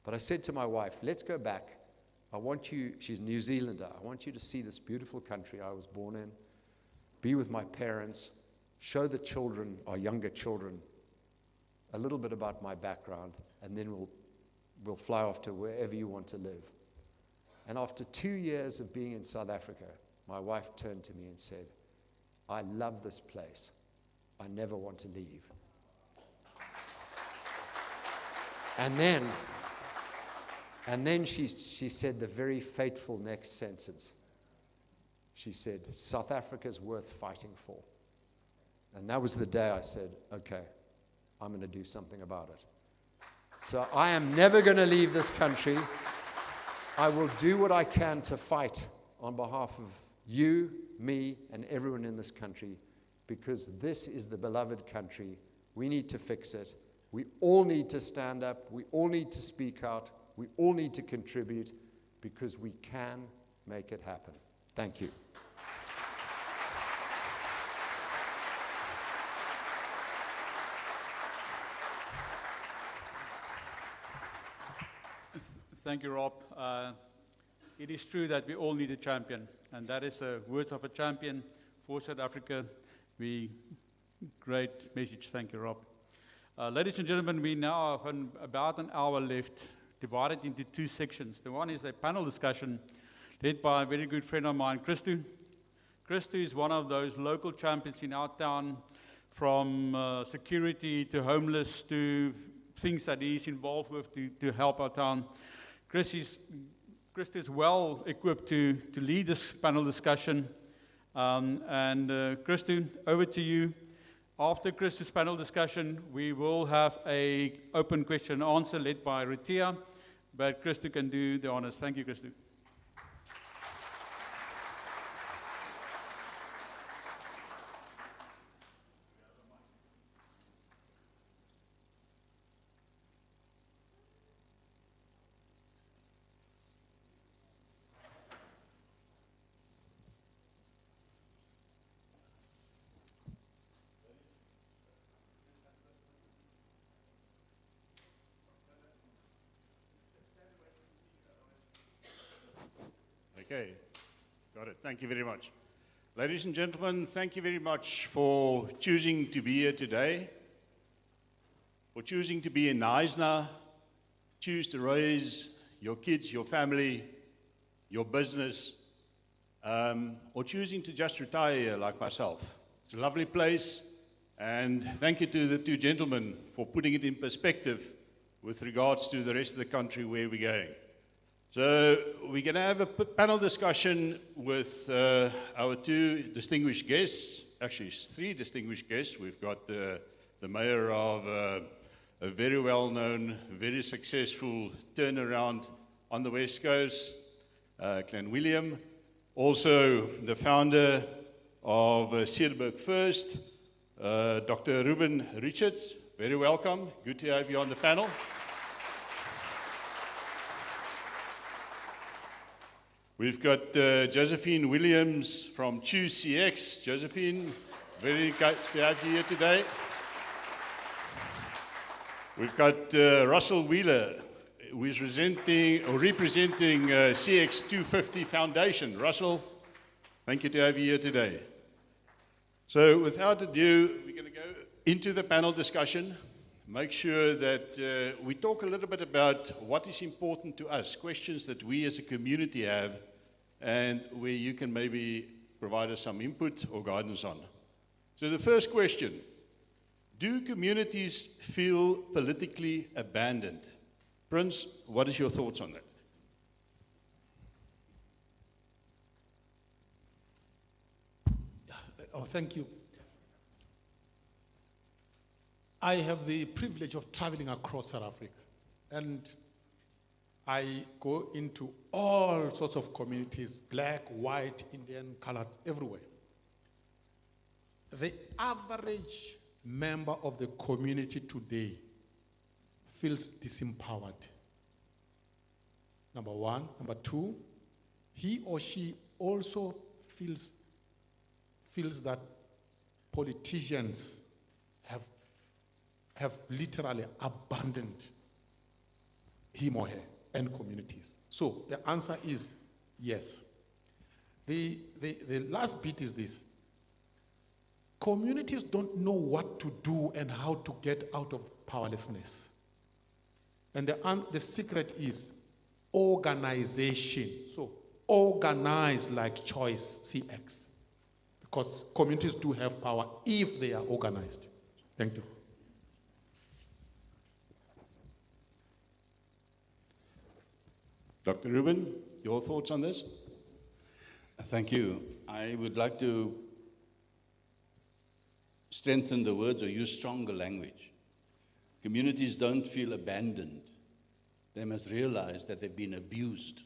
But I said to my wife, let's go back. I want you, she's a New Zealander, I want you to see this beautiful country I was born in, be with my parents, show the children, our younger children, a little bit about my background, and then we'll fly off to wherever you want to live. And after 2 years of being in South Africa, my wife turned to me and said, I love this place. I never want to leave. And then she said the very fateful next sentence. She said, South Africa's worth fighting for. And that was the day I said, okay, I'm going to do something about it. So I am never going to leave this country. I will do what I can to fight on behalf of you, me, and everyone in this country, because this is the beloved country. We need to fix it. We all need to stand up. We all need to speak out. We all need to contribute, because we can make it happen. Thank you. Thank you, Rob. It is true that we all need a champion, and that is the words of a champion for South Africa. Great message. Thank you, Rob. Ladies and gentlemen, we now have about an hour left, divided into two sections. The one is a panel discussion led by a very good friend of mine, Christu. Christu is one of those local champions in our town, from security to homeless to things that he's involved with to help our town. Christu is well equipped to lead this panel discussion. Christu, over to you. After Christu's panel discussion, we will have an open question and answer led by Ritia, but Christu can do the honors. Thank you, Christu. Okay, got it. Thank you very much. Ladies and gentlemen, thank you very much for choosing to be here today, for choosing to be in Knysna, choose to raise your kids, your family, your business, or choosing to just retire here like myself. It's a lovely place, and thank you to the two gentlemen for putting it in perspective with regards to the rest of the country where we're going. So we're going to have a panel discussion with our two distinguished guests, actually three distinguished guests. We've got the mayor of a very well-known, very successful turnaround on the West Coast, Clan William. Also the founder of Cederberg First, Dr. Ruben Richards. Very welcome. Good to have you on the panel. We've got Josephine Williams from Choose CX. Josephine, very good to have you here today. We've got Russell Wheeler, who is representing CX250 Foundation. Russell, thank you to have you here today. So without ado, we're going to go into the panel discussion. Make sure that we talk a little bit about what is important to us, questions that we as a community have, and where you can maybe provide us some input or guidance on. So the first question, do communities feel politically abandoned? Prince, what is your thoughts on that? Oh, thank you. I have the privilege of traveling across South Africa, and I go into all sorts of communities, black, white, Indian, colored, everywhere. The average member of the community today feels disempowered. Number one. Number two, he or she also feels that politicians have literally abandoned him or her and communities. So the answer is yes. The last bit is this. Communities don't know what to do and how to get out of powerlessness. And the secret is organization. So organize like Choice CX. Because communities do have power if they are organized. Thank you. Dr. Rubin, your thoughts on this? Thank you. I would like to strengthen the words or use stronger language. Communities don't feel abandoned. They must realize that they've been abused.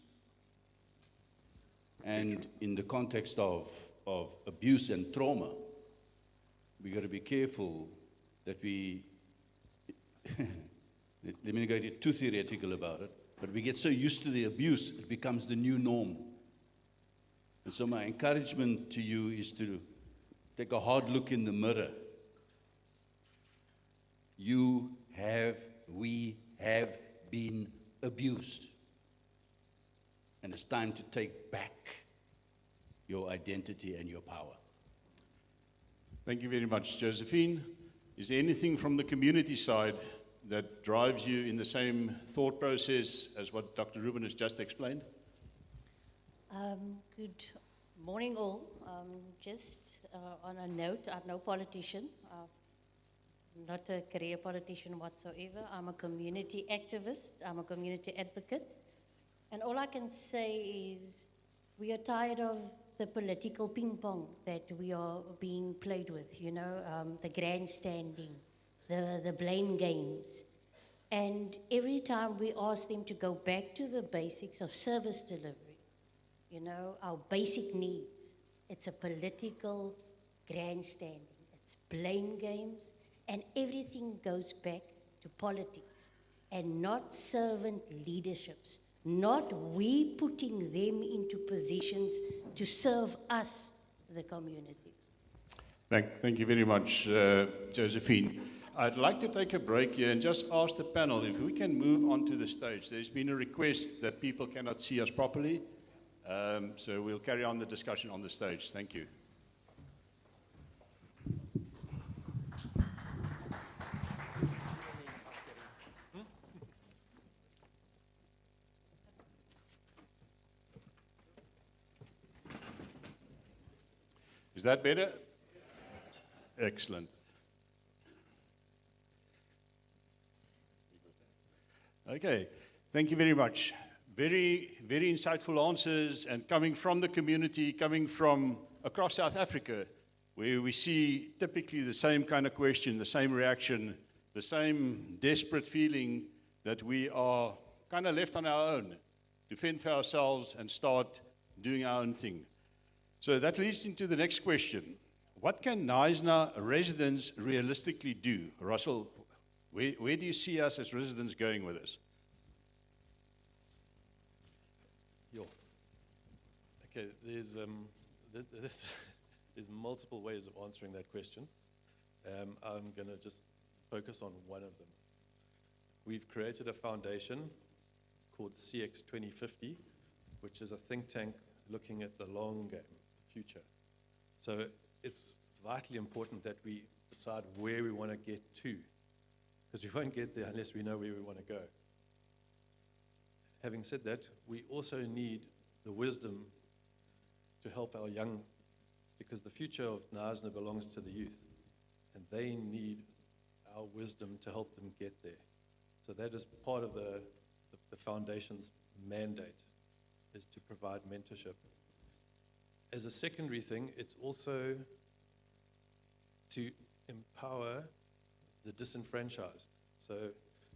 And in the context of abuse and trauma, we've got to be careful that we, let me not get too theoretical about it, but we get so used to the abuse, it becomes the new norm. And so my encouragement to you is to take a hard look in the mirror. We have been abused. And it's time to take back your identity and your power. Thank you very much, Josephine. Is there anything from the community side that drives you in the same thought process as what Dr. Rubin has just explained? Good morning, all. Just on a note, I'm no politician. I'm not a career politician whatsoever. I'm a community activist. I'm a community advocate. And all I can say is we are tired of the political ping pong that we are being played with, you know, the grandstanding, the blame games. And every time we ask them to go back to the basics of service delivery, you know, our basic needs, it's a political grandstanding. It's blame games, and everything goes back to politics and not servant leaderships, not we putting them into positions to serve us, the community. Thank you very much, Josephine. I'd like to take a break here and just ask the panel if we can move onto the stage. There's been a request that people cannot see us properly, so we'll carry on the discussion on the stage. Thank you. Is that better? Excellent. Okay, thank you very much. Very, very insightful answers, and coming from the community, coming from across South Africa, where we see typically the same kind of question, the same reaction, the same desperate feeling that we are kind of left on our own to fend for ourselves and start doing our own thing. So that leads into the next question. What can Knysna residents realistically do? Russell, where do you see us as residents going with this? Okay, there's multiple ways of answering that question. I'm going to just focus on one of them. we've created a foundation called CX 2050, which is a think tank looking at the long game, the future. So it's vitally important that we decide where we want to get to, because we won't get there unless we know where we want to go. Having said that, we also need the wisdom to help our young, because the future of Knysna belongs to the youth, and they need our wisdom to help them get there. So that is part of the foundation's mandate, is to provide mentorship. As a secondary thing, it's also to empower the disenfranchised. So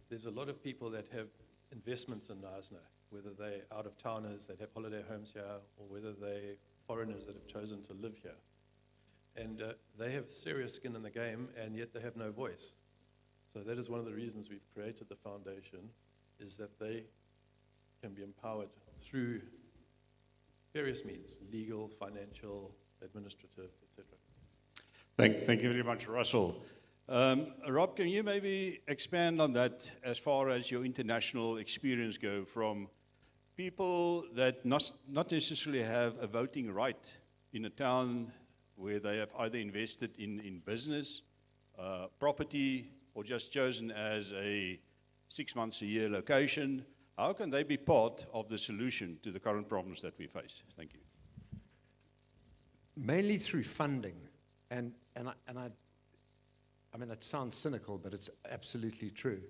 there's a lot of people that have investments in Knysna, whether they're out-of-towners that have holiday homes here, or whether they're foreigners that have chosen to live here. And they have serious skin in the game, and yet they have no voice. So that is one of the reasons we've created the foundation, is that they can be empowered through various means, legal, financial, administrative, etc. Thank you very much, Russell. Rob, can you maybe expand on that as far as your international experience go, from people that not necessarily have a voting right in a town where they have either invested in business, property, or just chosen as a 6 months a year location? How can they be part of the solution to the current problems that we face? Thank you. Mainly through funding. And I mean, it sounds cynical, but it's absolutely true.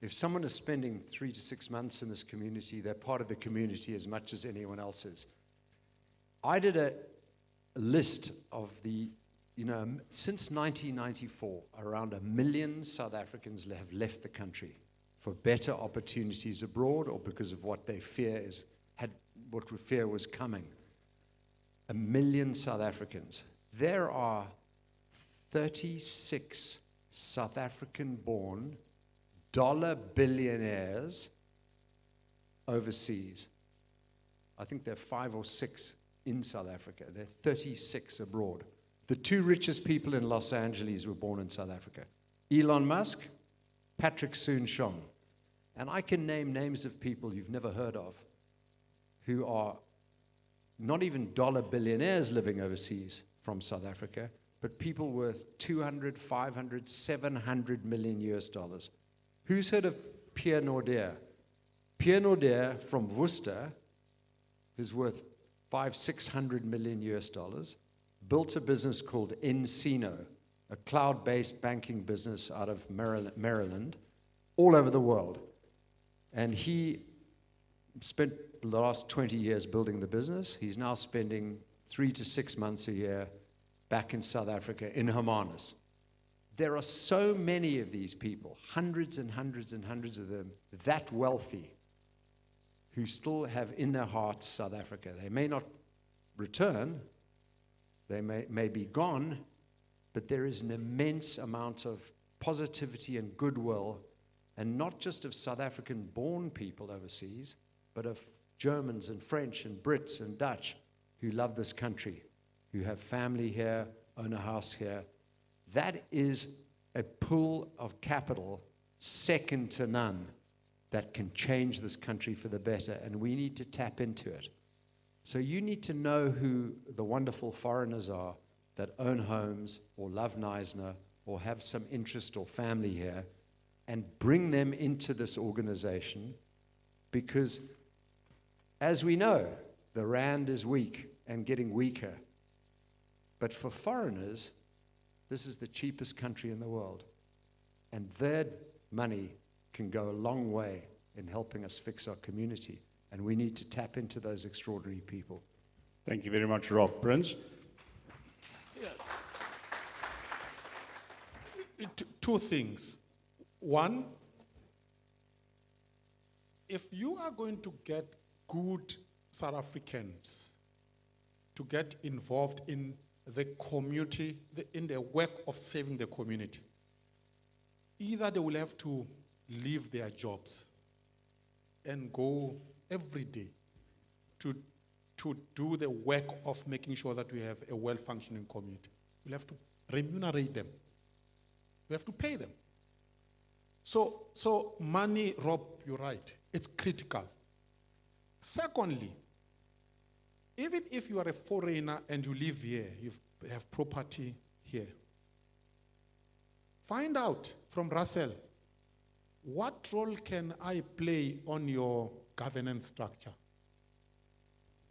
If someone is spending 3 to 6 months in this community, they're part of the community as much as anyone else is. I did a list of the, since 1994, around 1 million South Africans have left the country for better opportunities abroad, or because of what they fear what we fear was coming. 1 million South Africans. There are 36 South African-born dollar billionaires overseas. I think there are 5 or 6 in South Africa. There are 36 abroad. The 2 richest people in Los Angeles were born in South Africa. Elon Musk, Patrick Soon-Shiong. And I can name names of people you've never heard of who are not even dollar billionaires living overseas from South Africa, but people worth 200, 500, 700 million US dollars. Who's heard of Pierre Nordier? Pierre Nordier from Worcester, who's worth 500, 600 million US dollars, built a business called Encino, a cloud-based banking business out of Maryland, all over the world. And he spent the last 20 years building the business. He's now spending 3 to 6 months a year back in South Africa, in Hermanus. There are so many of these people, hundreds and hundreds and hundreds of them, that wealthy, who still have in their hearts South Africa. They may not return, they may be gone, but there is an immense amount of positivity and goodwill, and not just of South African-born people overseas, but of Germans and French and Brits and Dutch who love this country, who have family here, own a house here. That is a pool of capital second to none that can change this country for the better, and we need to tap into it. So you need to know who the wonderful foreigners are that own homes or love Knysna or have some interest or family here, and bring them into this organization, because as we know, the rand is weak and getting weaker. But for foreigners, this is the cheapest country in the world. And their money can go a long way in helping us fix our community. And we need to tap into those extraordinary people. Thank you very much, Rob. Prince? Two things. One, if you are going to get good South Africans to get involved in the community, in the work of saving the community, either they will have to leave their jobs and go every day to do the work of making sure that we have a well-functioning community. We'll have to remunerate them. We have to pay them. So money, Rob, you're right. It's critical. Secondly, even if you are a foreigner and you live here, you have property here, find out from Russell, what role can I play on your governance structure?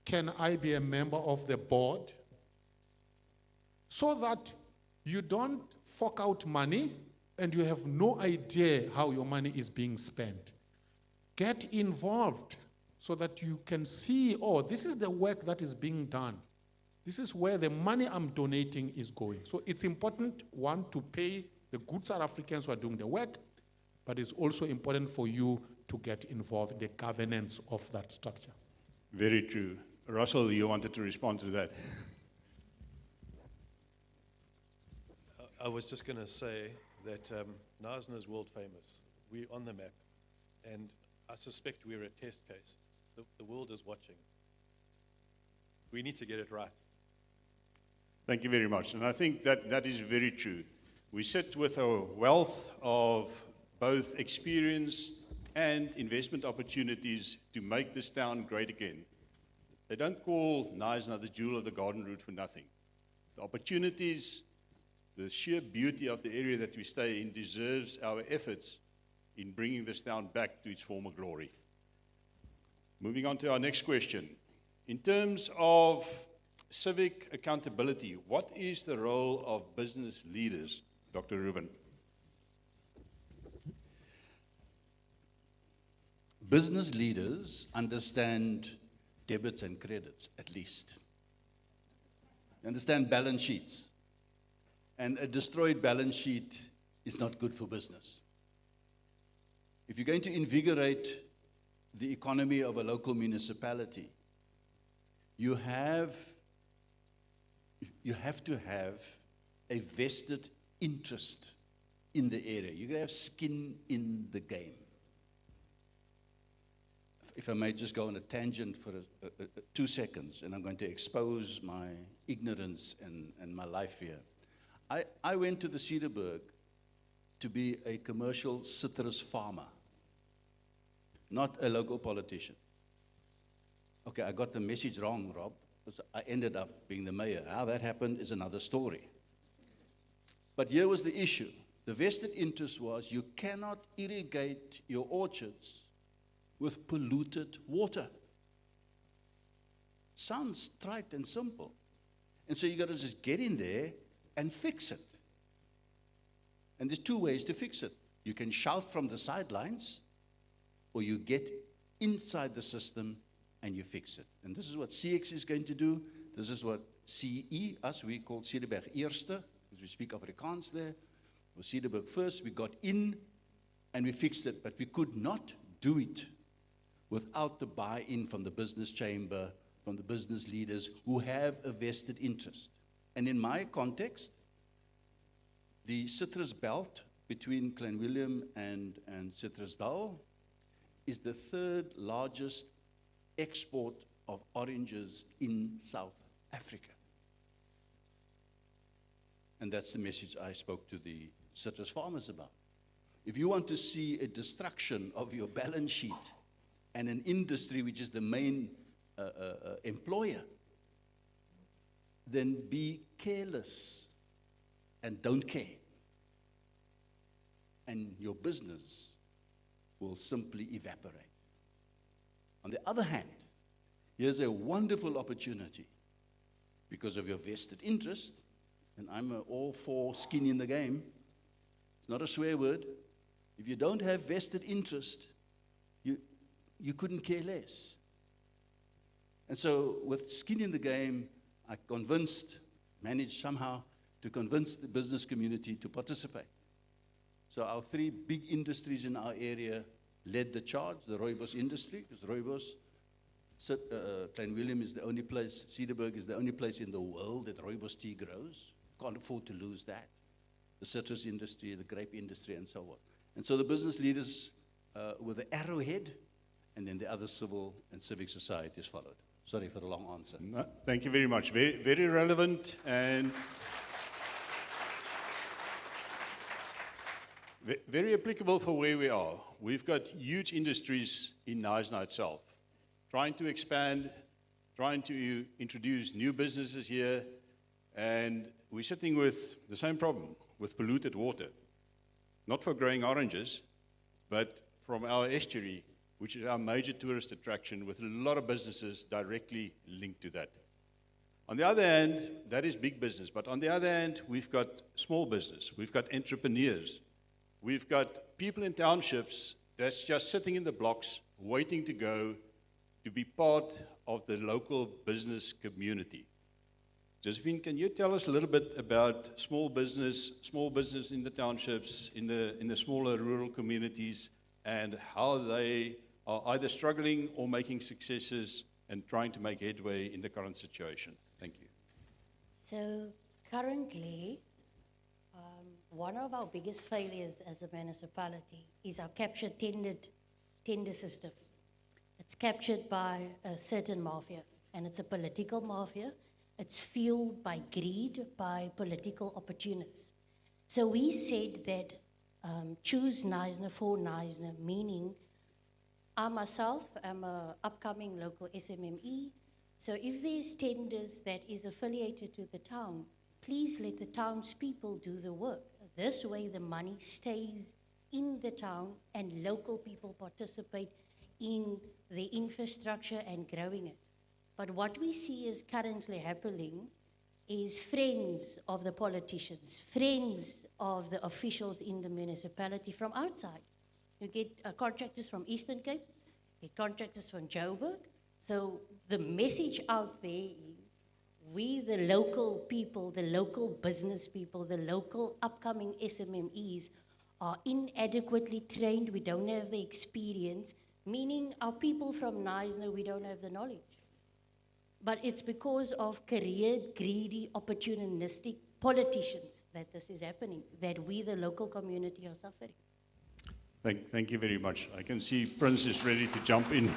Can I be a member of the board? So that you don't fork out money and you have no idea how your money is being spent. Get involved so that you can see, oh, this is the work that is being done. This is where the money I'm donating is going. So it's important, one, to pay the good South Africans who are doing the work, but it's also important for you to get involved in the governance of that structure. Very true. Russell, you wanted to respond to that. I was just going to say that Knysna is world famous. We're on the map, and I suspect we're a test case. The world is watching. We need to get it right. Thank you very much. And I think that is very true. We sit with a wealth of both experience and investment opportunities to make this town great again. They don't call Knysna the jewel of the garden route for nothing. The opportunities, the sheer beauty of the area that we stay in deserves our efforts in bringing this town back to its former glory. Moving on to our next question. In terms of civic accountability, what is the role of business leaders, Dr. Rubin? Business leaders understand debits and credits, at least. They understand balance sheets. And a destroyed balance sheet is not good for business. If you're going to invigorate the economy of a local municipality, you have to have a vested interest in the area. You're going to have skin in the game. If I may just go on a tangent for 2 seconds, and I'm going to expose my ignorance and my life here. I went to the Cederberg to be a commercial citrus farmer, not a local politician. Okay, I got the message wrong, Rob, because I ended up being the mayor. How that happened is another story. But here was the issue. The vested interest was you cannot irrigate your orchards with polluted water. Sounds trite and simple. And so you got to just get in there and fix it. And there's 2 ways to fix it. You can shout from the sidelines, or you get inside the system and you fix it. And this is what CX is going to do. This is what CE, us, we call Cederberg Eerste, because we speak Afrikaans there. Or Cederberg First, we got in and we fixed it, but we could not do it without the buy-in from the business chamber, from the business leaders who have a vested interest. And in my context, the citrus belt between Clanwilliam and Citrusdal is the 3rd largest export of oranges in South Africa. And that's the message I spoke to the citrus farmers about. If you want to see a destruction of your balance sheet and an industry which is the main employer, then be careless and don't care. And your business will simply evaporate. On the other hand, here's a wonderful opportunity because of your vested interest, and I'm all for skin in the game. It's not a swear word. If you don't have vested interest, you couldn't care less. And so with skin in the game, I managed somehow to convince the business community to participate. So our 3 big industries in our area led the charge, the rooibos industry, because rooibos, Clanwilliam is the only place, Cederberg is the only place in the world that rooibos tea grows. Can't afford to lose that. The citrus industry, the grape industry, and so on. And so the business leaders were the arrowhead, and then the other civil and civic societies followed. Sorry for the long answer. No, thank you very much. Very, very relevant. And Very applicable for where we are. We've got huge industries in Knysna itself, trying to expand, trying to introduce new businesses here, and we're sitting with the same problem, with polluted water. Not for growing oranges, but from our estuary, which is our major tourist attraction, with a lot of businesses directly linked to that. On the other hand, that is big business, but on the other hand, we've got small business, we've got entrepreneurs, we've got people in townships that's just sitting in the blocks, waiting to go to be part of the local business community. Josephine, can you tell us a little bit about small business in the townships, in the smaller rural communities, and how they are either struggling or making successes and trying to make headway in the current situation? Thank you. So currently, one of our biggest failures as a municipality is our captured tender system. It's captured by a certain mafia, and it's a political mafia. It's fueled by greed, by political opportunists. So we said that choose Knysna for Knysna, meaning I myself am an upcoming local SMME. So if there's tenders that is affiliated to the town, please let the townspeople do the work. This way the money stays in the town and local people participate in the infrastructure and growing it. But what we see is currently happening is friends of the politicians, friends of the officials in the municipality from outside. You get contractors from Eastern Cape, you get contractors from Joburg. So the message out there is we, the local people, the local business people, the local upcoming SMMEs are inadequately trained. We don't have the experience, meaning our people from Knysna, we don't have the knowledge. But it's because of career, greedy, opportunistic politicians that this is happening, that we, the local community, are suffering. Thank you very much. I can see Prince is ready to jump in.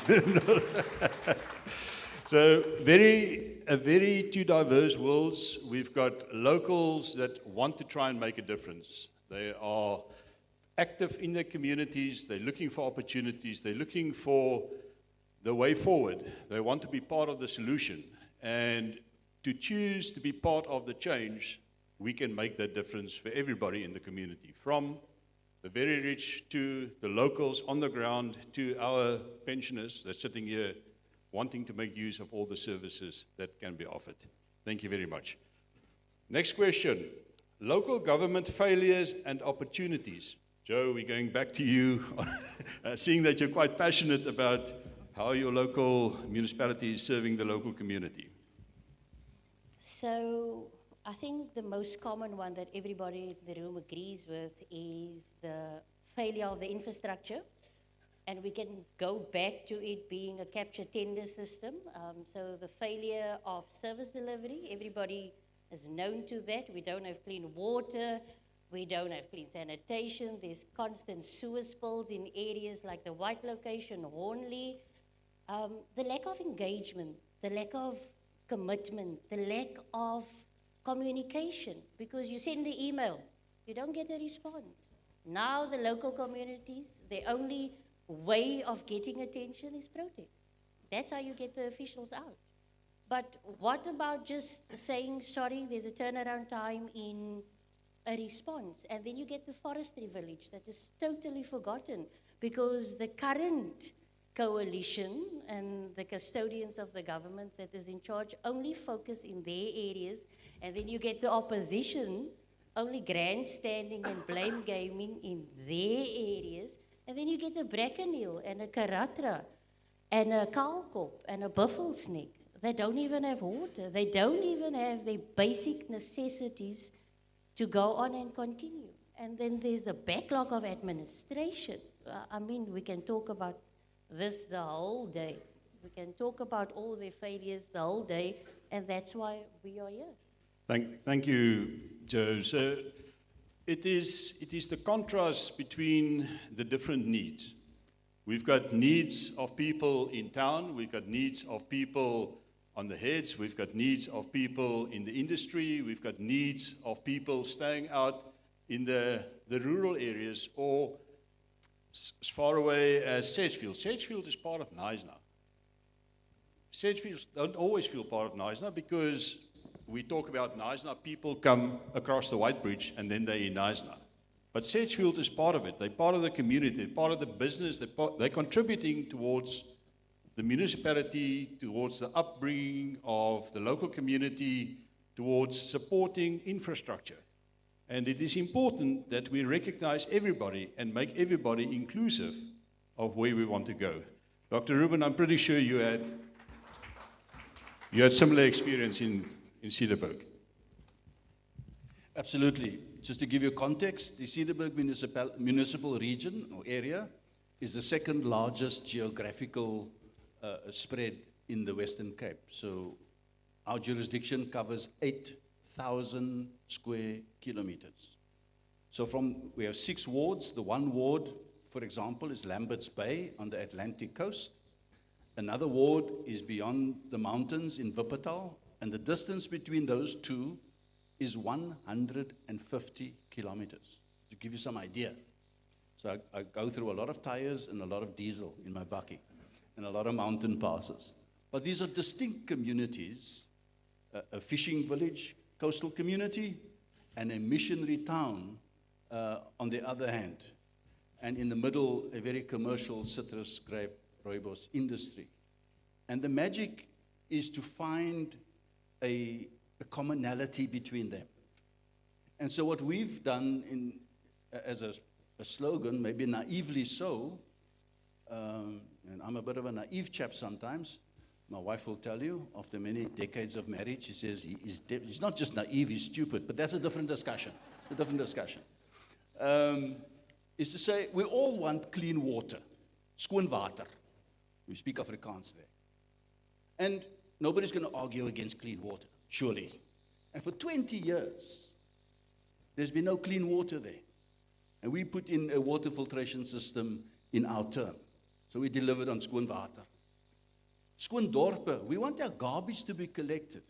So, very two diverse worlds. We've got locals that want to try and make a difference. They are active in their communities. They're looking for opportunities. They're looking for the way forward. They want to be part of the solution. And to choose to be part of the change, we can make that difference for everybody in the community, from the very rich to the locals on the ground to our pensioners that's sitting here wanting to make use of all the services that can be offered. Thank you very much. Next question. Local government failures and opportunities. Joe, we're going back to you, seeing that you're quite passionate about how your local municipality is serving the local community. So I think the most common one that everybody in the room agrees with is the failure of the infrastructure. And we can go back to it being a capture tender system. So the failure of service delivery, everybody is known to that. We don't have clean water. We don't have clean sanitation. There's constant sewer spills in areas like the White Location, Hornley. The lack of engagement, the lack of commitment, the lack of communication, because you send the email, you don't get a response. Now the local communities, the only way of getting attention is protest. That's how you get the officials out. But what about just saying, sorry, there's a turnaround time in a response, and then you get the forestry village that is totally forgotten because the current coalition and the custodians of the government that is in charge only focus in their areas, and then you get the opposition only grandstanding and blame gaming in their areas, and then you get a Brackenhill and a Karatra and a Kaalkop and a Buffelsneck. They don't even have water. They don't even have their basic necessities to go on and continue. And then there's the backlog of administration. I mean, we can talk about this the whole day. We can talk about all their failures the whole day, and that's why we are here. Thank you, Joe. So it is the contrast between the different needs. We've got needs of people in town, we've got needs of people on the heads, we've got needs of people in the industry, we've got needs of people staying out in the rural areas or as far away as Sedgefield. Sedgefield is part of Knysna. Sedgefields don't always feel part of Knysna because we talk about Knysna, people come across the White Bridge and then they're in Knysna. But Sedgefield is part of it. They're part of the community, they're part of the business, they're contributing towards the municipality, towards the upbringing of the local community, towards supporting infrastructure. And it is important that we recognize everybody and make everybody inclusive of where we want to go. Dr. Ruben, I'm pretty sure you had similar experience in Cedarburg. Absolutely. Just to give you context, the Cedarburg municipal region or area is the second largest geographical spread in the Western Cape. So our jurisdiction covers 8,000 square kilometers. So we have 6 wards. The one ward, for example, is Lambert's Bay on the Atlantic coast. Another ward is beyond the mountains in Wuppertal, and the distance between those two is 150 kilometers, to give you some idea. So I go through a lot of tires and a lot of diesel in my bakkie, and a lot of mountain passes. But these are distinct communities, a fishing village, coastal community, and a missionary town on the other hand. And in the middle, a very commercial citrus grape rooibos industry. And the magic is to find a commonality between them. And so what we've done as a slogan, maybe naively so, and I'm a bit of a naive chap sometimes. My wife will tell you, after many decades of marriage, she says he's not just naive, he's stupid, but that's a different discussion, is to say we all want clean water, skoon water. We speak Afrikaans there. And nobody's going to argue against clean water, surely. And for 20 years, there's been no clean water there. And we put in a water filtration system in our term. So we delivered on skoon water. Skoon dorpe, we want our garbage to be collected.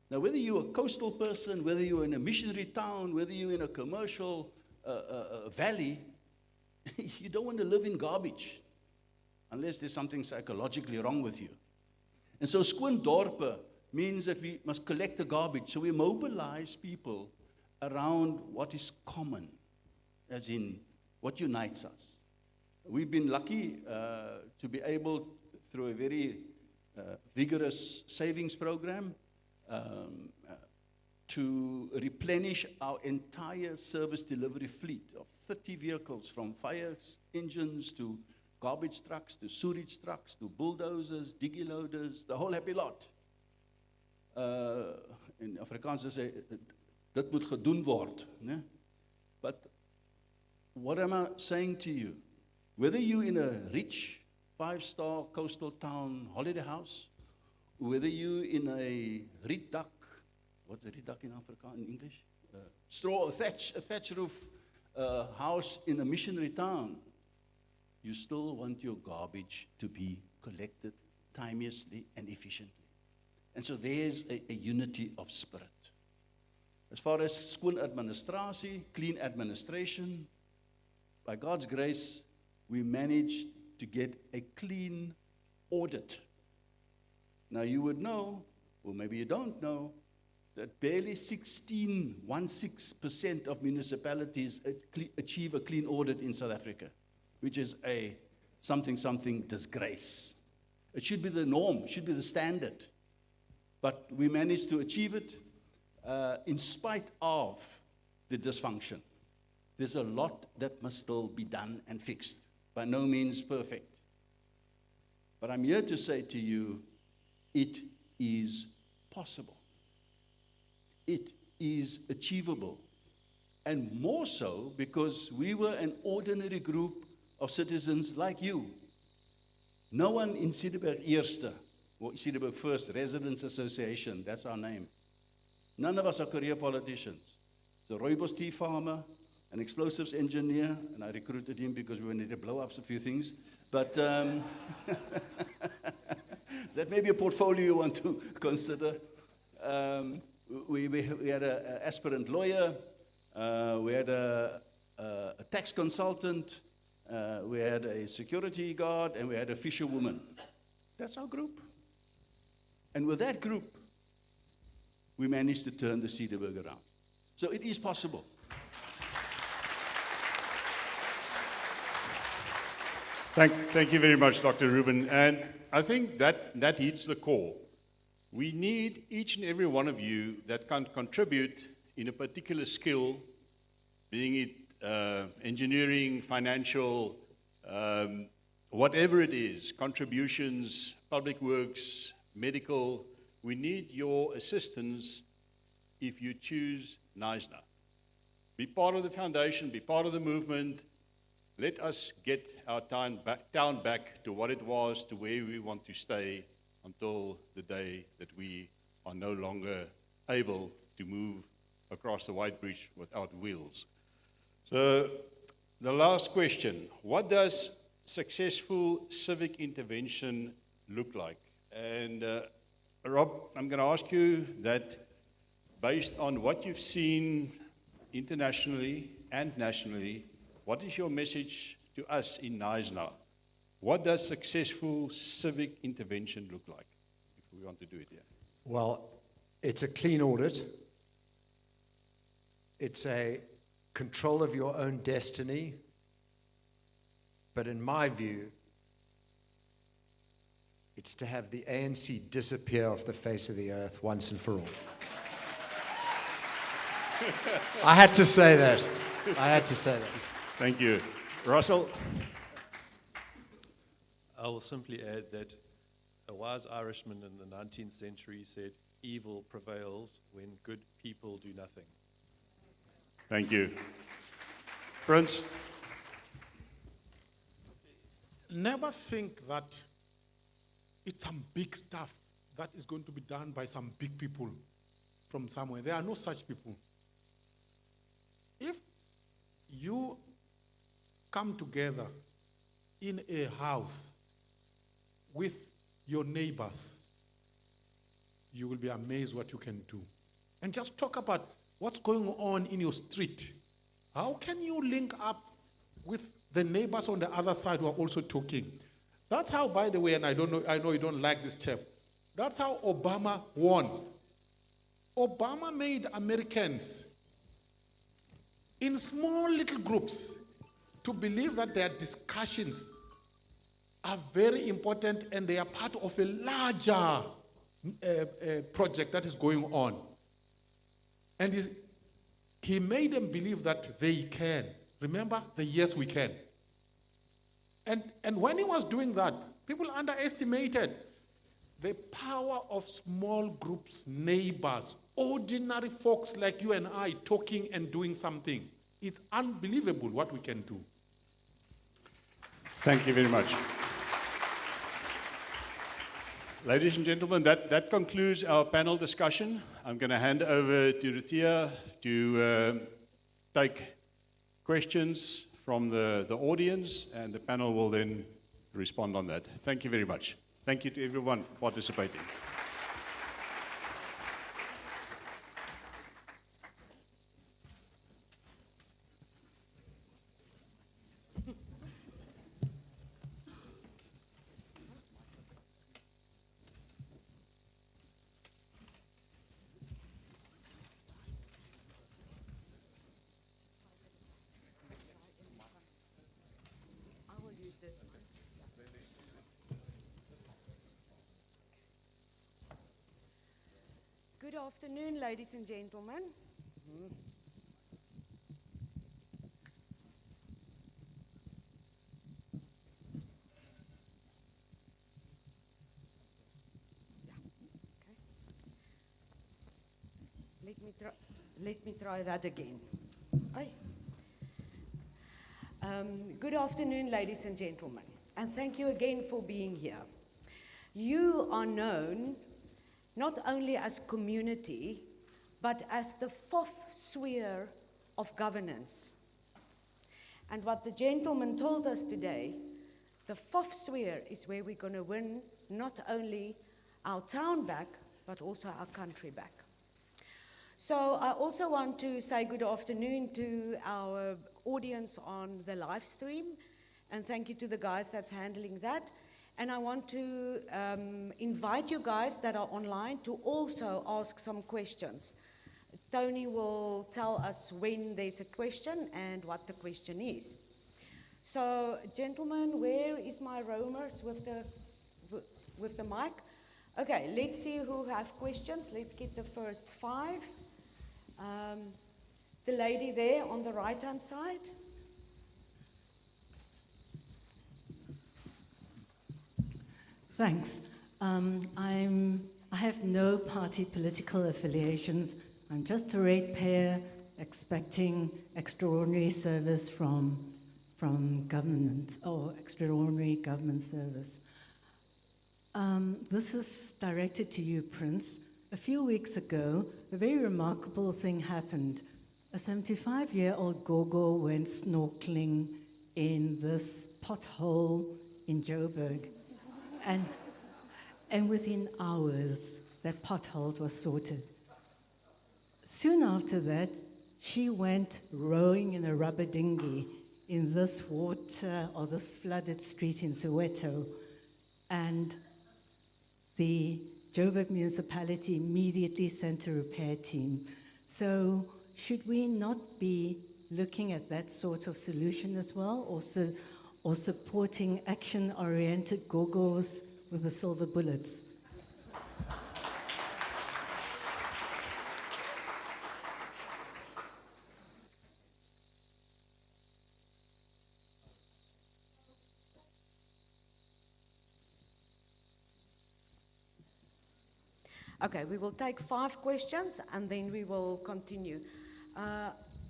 Now, whether you're a coastal person, whether you're in a missionary town, whether you're in a commercial valley, you don't want to live in garbage unless there's something psychologically wrong with you. And so skoon dorpe means that we must collect the garbage. So we mobilize people around what is common, as in what unites us. We've been lucky to be able, through a very vigorous savings program, to replenish our entire service delivery fleet of 30 vehicles, from fire engines to garbage trucks to sewage trucks to bulldozers, diggy loaders, the whole happy lot. In Afrikaans they say, dit moet gedoen word. Ne? But what am I saying to you? Whether you're in a rich 5-star coastal town holiday house, whether you're in a rietdak, what's a rietdak in Afrikaans, in English? A thatch roof house in a missionary town, you still want your garbage to be collected timeously and efficiently. And so there's a unity of spirit. As far as skoon administrasie, clean administration, by God's grace, we managed to get a clean audit. Now you would know, or maybe you don't know, that barely 16% of municipalities achieve a clean audit in South Africa, which is a something disgrace. It should be the norm, it should be the standard. But we managed to achieve it in spite of the dysfunction. There's a lot that must still be done and fixed. By no means perfect. But I'm here to say to you, it is possible. It is achievable. And more so because we were an ordinary group of citizens like you. No one in Cedarburg Eerste, or Cedarburg First Residents Association, that's our name. None of us are career politicians. The rooibos tea farmer, an explosives engineer, and I recruited him because we wanted to blow up a few things. But that may be a portfolio you want to consider. We had an aspirant lawyer, we had a tax consultant, we had a security guard, and we had a fisherwoman. That's our group. And with that group, we managed to turn the Cederberg around. So it is possible. Thank you very much, Dr. Rubin. And I think that hits the core. We need each and every one of you that can contribute in a particular skill, being it engineering, financial, whatever it is, contributions, public works, medical. We need your assistance if you choose Knysna. Be part of the foundation, be part of the movement. Let us get our town back to what it was, to where we want to stay until the day that we are no longer able to move across the White Bridge without wheels. So the last question, what does successful civic intervention look like? And Rob, I'm going to ask you that based on what you've seen internationally and nationally, what is your message to us in Knysna? What does successful civic intervention look like, if we want to do it here? Well, it's a clean audit. It's a control of your own destiny. But in my view, it's to have the ANC disappear off the face of the earth once and for all. I had to say that. I had to say that. Thank you. Russell? I will simply add that a wise Irishman in the 19th century said, evil prevails when good people do nothing. Thank you. Prince? Never think that it's some big stuff that is going to be done by some big people from somewhere. There are no such people. If you come together in a house with your neighbors, you will be amazed what you can do. And just talk about what's going on in your street. How can you link up with the neighbors on the other side who are also talking? That's how, by the way, and I know you don't like this chap, that's how Obama won. Obama made Americans in small little groups to believe that their discussions are very important and they are part of a larger project that is going on. And he made them believe that they can. Remember the yes we can. And when he was doing that, people underestimated the power of small groups, neighbors, ordinary folks like you and I talking and doing something. It's unbelievable what we can do. Thank you very much. Ladies and gentlemen, that concludes our panel discussion. I'm going to hand over to Rutia to take questions from the audience, and the panel will then respond on that. Thank you very much. Thank you to everyone for participating. Good afternoon, ladies and gentlemen. Let me try that again. Aye. Good afternoon, ladies and gentlemen, and thank you again for being here. You are known not only as community, but as the fourth sphere of governance. And what the gentleman told us today, the fourth sphere is where we're going to win not only our town back, but also our country back. So I also want to say good afternoon to our audience on the live stream, and thank you to the guys that's handling that. And I want to invite you guys that are online to also ask some questions. Tony will tell us when there's a question and what the question is. So, gentlemen, where is my roamers with the mic? Okay, let's see who have questions. Let's get the first 5. The lady there on the right-hand side. Thanks. I have no party political affiliations. I'm just a ratepayer expecting extraordinary service from government, or extraordinary government service. This is directed to you, Prince. A few weeks ago, a very remarkable thing happened. A 75-year-old Gogo went snorkeling in this pothole in Joburg. And within hours, that pothole was sorted. Soon after that, she went rowing in a rubber dinghy in this water, or this flooded street in Soweto. And the Joburg municipality immediately sent a repair team. So should we not be looking at that sort of solution as well, or supporting action-oriented Gogos with the silver bullets? Okay, we will take 5 questions and then we will continue.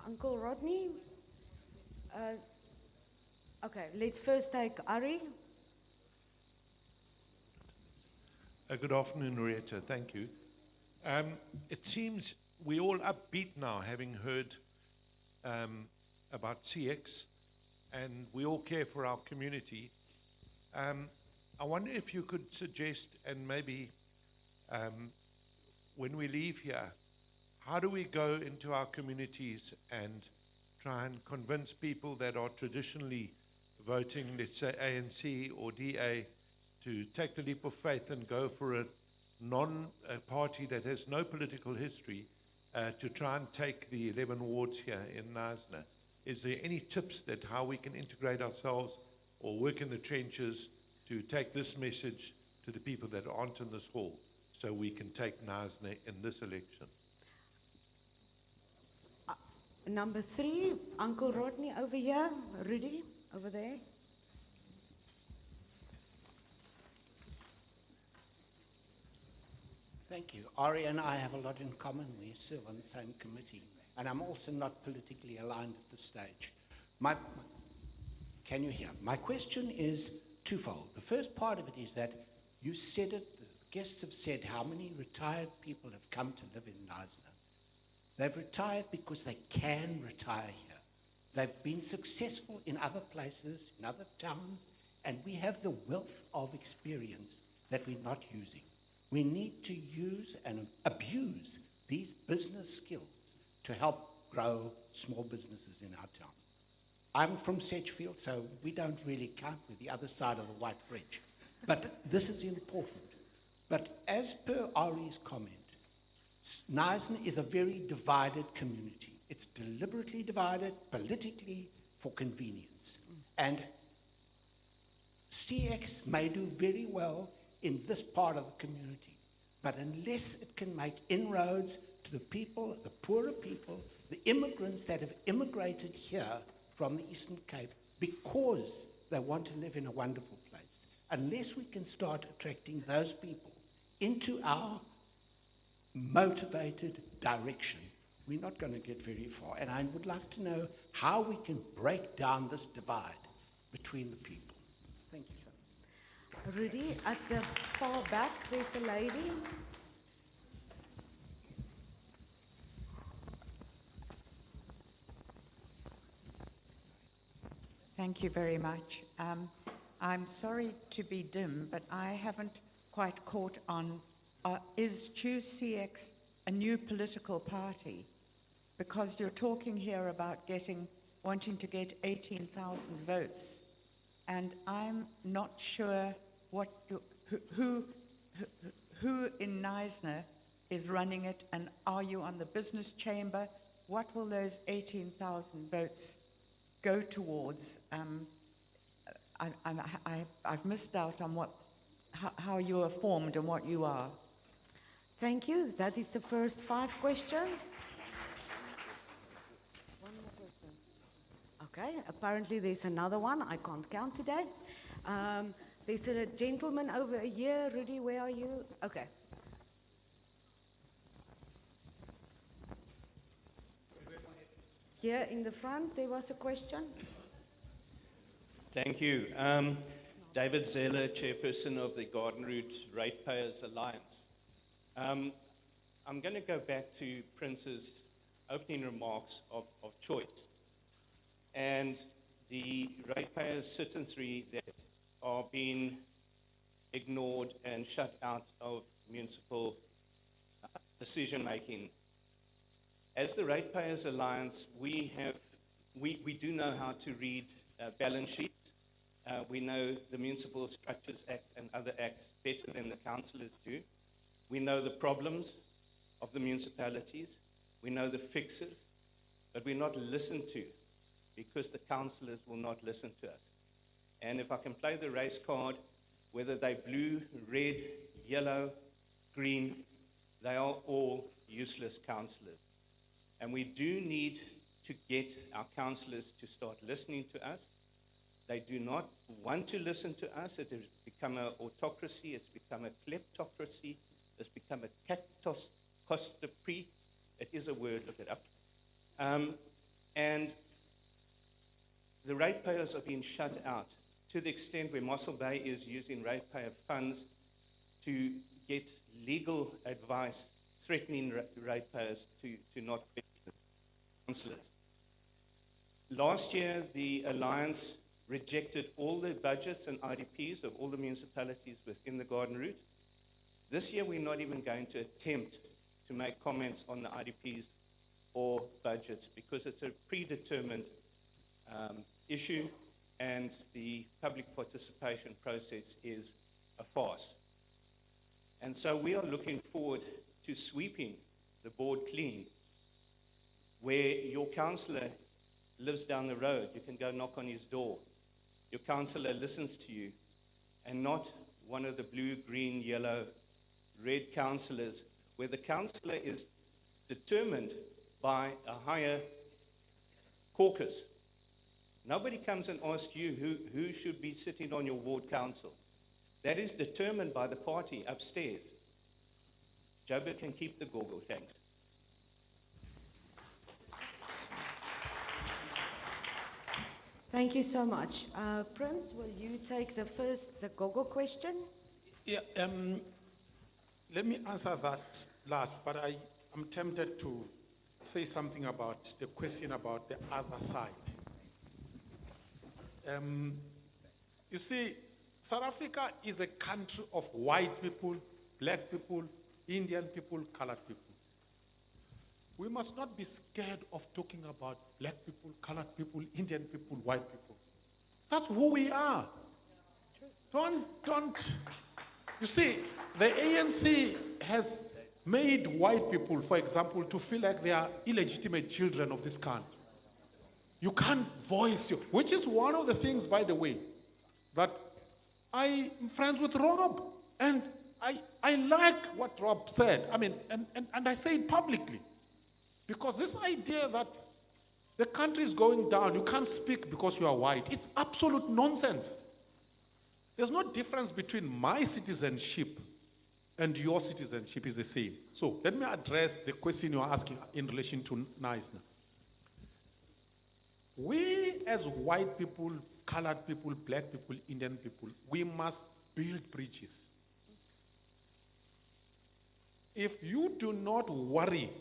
Uncle Rodney? Okay, let's first take Ari. Good afternoon, Rieta. Thank you. It seems we're all upbeat now, having heard about CX, and we all care for our community. I wonder if you could suggest, and maybe when we leave here, how do we go into our communities and try and convince people that are traditionally voting, let's say ANC or DA, to take the leap of faith and go for a party that has no political history to try and take the 11 wards here in Knysna? Is there any tips that how we can integrate ourselves or work in the trenches to take this message to the people that aren't in this hall, so we can take Knysna in this election? Number 3, Uncle Rodney over here. Rudy, over there. Thank you. Ari and I have a lot in common. We serve on the same committee. And I'm also not politically aligned at this stage. Can you hear? My question is twofold. The first part of it is that you said it, the guests have said how many retired people have come to live in Knysna. They've retired because they can retire here. They've been successful in other places, in other towns, and we have the wealth of experience that we're not using. We need to use and abuse these business skills to help grow small businesses in our town. I'm from Sedgefield, so we don't really count with the other side of the White Bridge. But this is important. But as per Ari's comment, Knysna is a very divided community. It's deliberately divided politically for convenience. And CX may do very well in this part of the community, but unless it can make inroads to the people, the poorer people, the immigrants that have immigrated here from the Eastern Cape because they want to live in a wonderful place, unless we can start attracting those people into our motivated direction, we're not going to get very far. And I would like to know how we can break down this divide between the people. Thank you. Rudy, at the far back, there's a lady. Thank you very much. I'm sorry to be dim, but I haven't quite caught on, is Choose CX a new political party, because you're talking here about wanting to get 18,000 votes, and I'm not sure who in Knysna is running it, and are you on the business chamber? What will those 18,000 votes go towards? I've missed out on how you are formed and what you are. Thank you. That is the first 5 questions. One more question. Okay, apparently there's another one. I can't count today. There's a gentleman over here. Rudy, where are you? Okay. Here in the front, there was a question. Thank you. David Zeller, chairperson of the Garden Route Ratepayers Alliance. I'm going to go back to Prince's opening remarks of choice and the ratepayers' citizenry that are being ignored and shut out of municipal decision-making. As the Ratepayers Alliance, we do know how to read balance sheets. We know the Municipal Structures Act and other acts better than the councillors do. We know the problems of the municipalities. We know the fixes, but we're not listened to because the councillors will not listen to us. And if I can play the race card, whether they're blue, red, yellow, green, they are all useless councillors. And we do need to get our councillors to start listening to us. They do not want to listen to us. It has become an autocracy. It's become a kleptocracy. It's become a cactocracy. It is a word, look it up. And the ratepayers are being shut out to the extent where Mossel Bay is using ratepayer funds to get legal advice threatening ratepayers to not pay councillors. Last year, the Alliance rejected all the budgets and IDPs of all the municipalities within the Garden Route. This year, we're not even going to attempt to make comments on the IDPs or budgets because it's a predetermined issue and the public participation process is a farce. And so we are looking forward to sweeping the board clean. Where your councillor lives down the road, you can go knock on his door. Your councillor listens to you, and not one of the blue, green, yellow, red councillors, where the councillor is determined by a higher caucus. Nobody comes and asks you who should be sitting on your ward council. That is determined by the party upstairs. Joburg can keep the goggle, thanks. Thank you so much. Prince, will you take the Gogo question? Yeah, let me answer that last, but I'm tempted to say something about the question about the other side. You see, South Africa is a country of white people, black people, Indian people, colored people. We must not be scared of talking about black people, colored people, Indian people, white people. That's who we are. Don't. You see, the ANC has made white people, for example, to feel like they are illegitimate children of this country. You can't voice your, which is one of the things, by the way, that I'm friends with Rob, and I like what Rob said. I mean, and I say it publicly. Because this idea that the country is going down, you can't speak because you are white, it's absolute nonsense. There's no difference between my citizenship and your citizenship is the same. So let me address the question you are asking in relation to Knysna. We as white people, colored people, black people, Indian people, we must build bridges. If you do not worry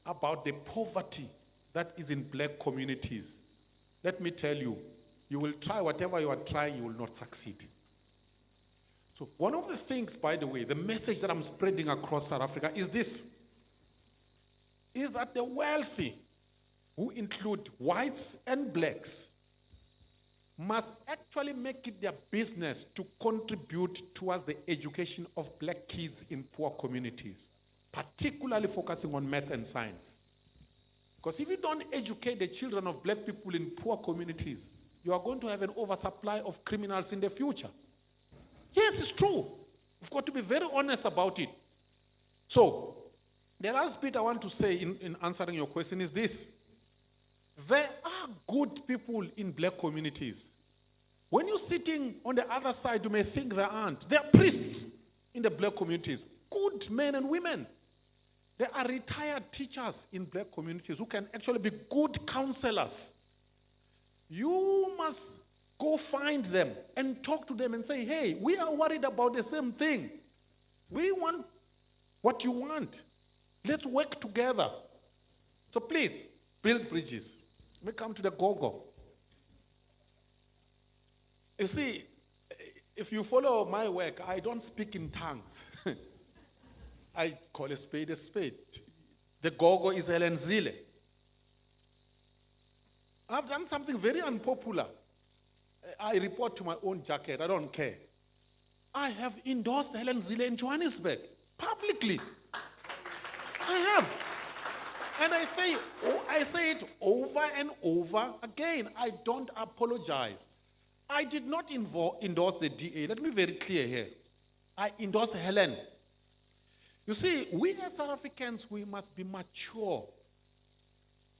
about the poverty that is in black communities, let me tell you, you will try whatever you are trying, you will not succeed. So one of the things, by the way, the message that I'm spreading across South Africa is this. is that the wealthy, who include whites and blacks, must actually make it their business to contribute towards the education of black kids in poor communities, particularly focusing on maths and science. Because if you don't educate the children of black people in poor communities, you are going to have an oversupply of criminals in the future. Yes, it's true. We've got to be very honest about it. So, the last bit I want to say in answering your question is this. There are good people in black communities. When you're sitting on the other side, you may think there aren't. There are priests in the black communities, good men and women. There are retired teachers in black communities who can actually be good counselors. You must go find them and talk to them and say, hey, we are worried about the same thing. We want what you want. Let's work together. So please, build bridges. Let me come to the go-go. You see, if you follow my work, I don't speak in tongues. I call a spade a spade. The go-go is Helen Zille. I've done something very unpopular. I report to my own jacket. I don't care. I have endorsed Helen Zille in Johannesburg, publicly. I have. And I say it over and over again. I don't apologize. I did not endorse the DA. Let me be very clear here. I endorsed Helen. You see, we as South Africans, we must be mature.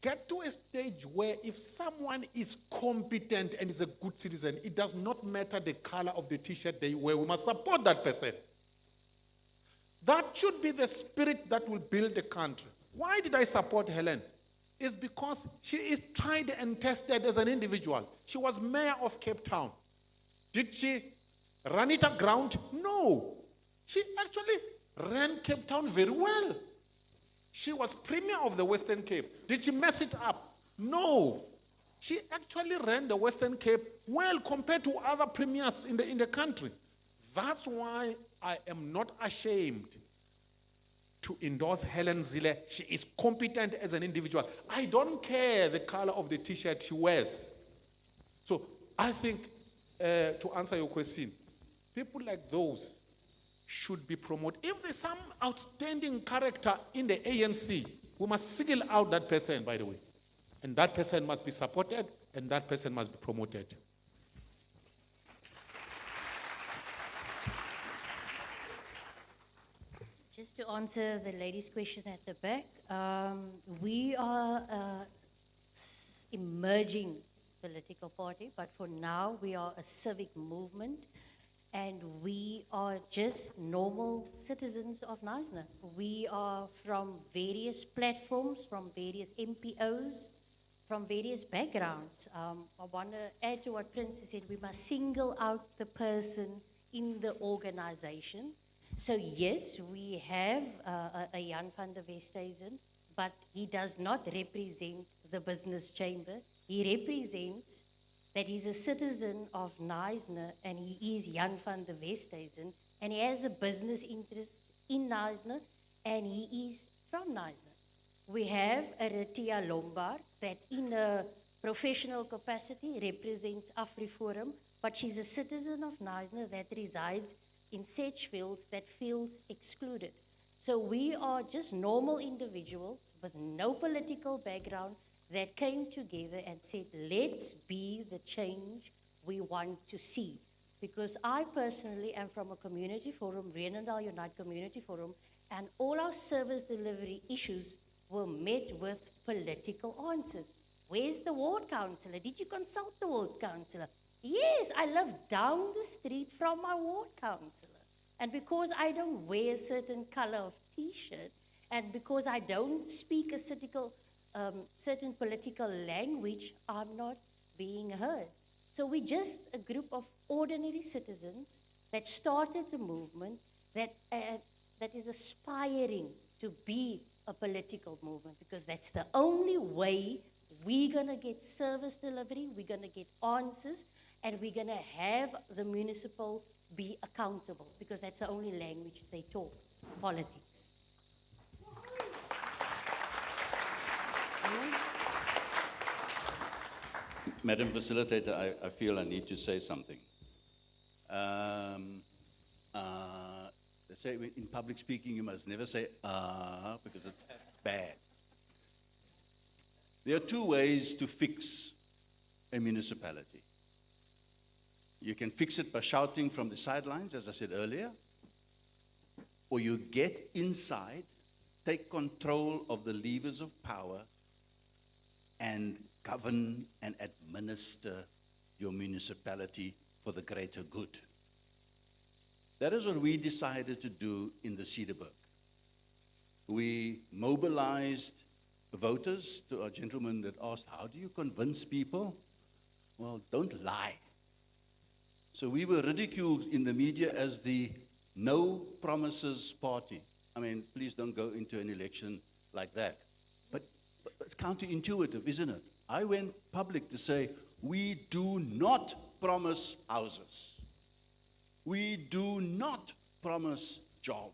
Get to a stage where if someone is competent and is a good citizen, it does not matter the color of the t-shirt they wear. We must support that person. That should be the spirit that will build the country. Why did I support Helen? It's because she is tried and tested as an individual. She was mayor of Cape Town. Did she run it aground? No. She actually ran Cape Town very well. She was premier of the Western Cape. Did she mess it up? No. She actually ran the Western Cape well compared to other premiers in the country. That's why I am not ashamed to endorse Helen Zille. She is competent as an individual. I don't care the color of the t-shirt she wears. So I think, to answer your question, people like those should be promoted. If there's some outstanding character in the ANC, we must single out that person, by the way. And that person must be supported, and that person must be promoted. Just to answer the lady's question at the back, we are emerging political party, but for now we are a civic movement, and we are just normal citizens of Knysna. We are from various platforms, from various MPOs, from various backgrounds. I want to add to what Prince said, we must single out the person in the organization. So yes, we have a Jan van der Westhuizen, but he does not represent the business chamber. He represents that he's a citizen of Knysna, and he is Jan van der Westhuizen, and he has a business interest in Knysna, and he is from Knysna. We have a Retia Lombard that in a professional capacity represents AfriForum, but she's a citizen of Knysna that resides in Sedgefield that feels excluded. So we are just normal individuals with no political background that came together and said, let's be the change we want to see. Because I personally am from a community forum, Renendal Unite Community Forum, and all our service delivery issues were met with political answers. Where's the ward councillor? Did you consult the ward councillor? Yes, I live down the street from my ward councillor. And because I don't wear a certain color of t-shirt, and because I don't speak a certain political language, I'm not being heard. So we're just a group of ordinary citizens that started a movement that is aspiring to be a political movement, because that's the only way we're going to get service delivery, we're going to get answers, and we're going to have the municipal be accountable, because that's the only language they talk, politics. Madam Facilitator, I feel I need to say something. They say in public speaking you must never say because it's bad. There are two ways to fix a municipality. You can fix it by shouting from the sidelines, as I said earlier, or you get inside, take control of the levers of power, and govern and administer your municipality for the greater good. That is what we decided to do in the Cederberg. We mobilized voters, to our gentleman that asked, how do you convince people? Well, don't lie. So we were ridiculed in the media as the no promises party. I mean, please don't go into an election like that. But it's counterintuitive, isn't it? I went public to say, we do not promise houses. We do not promise jobs.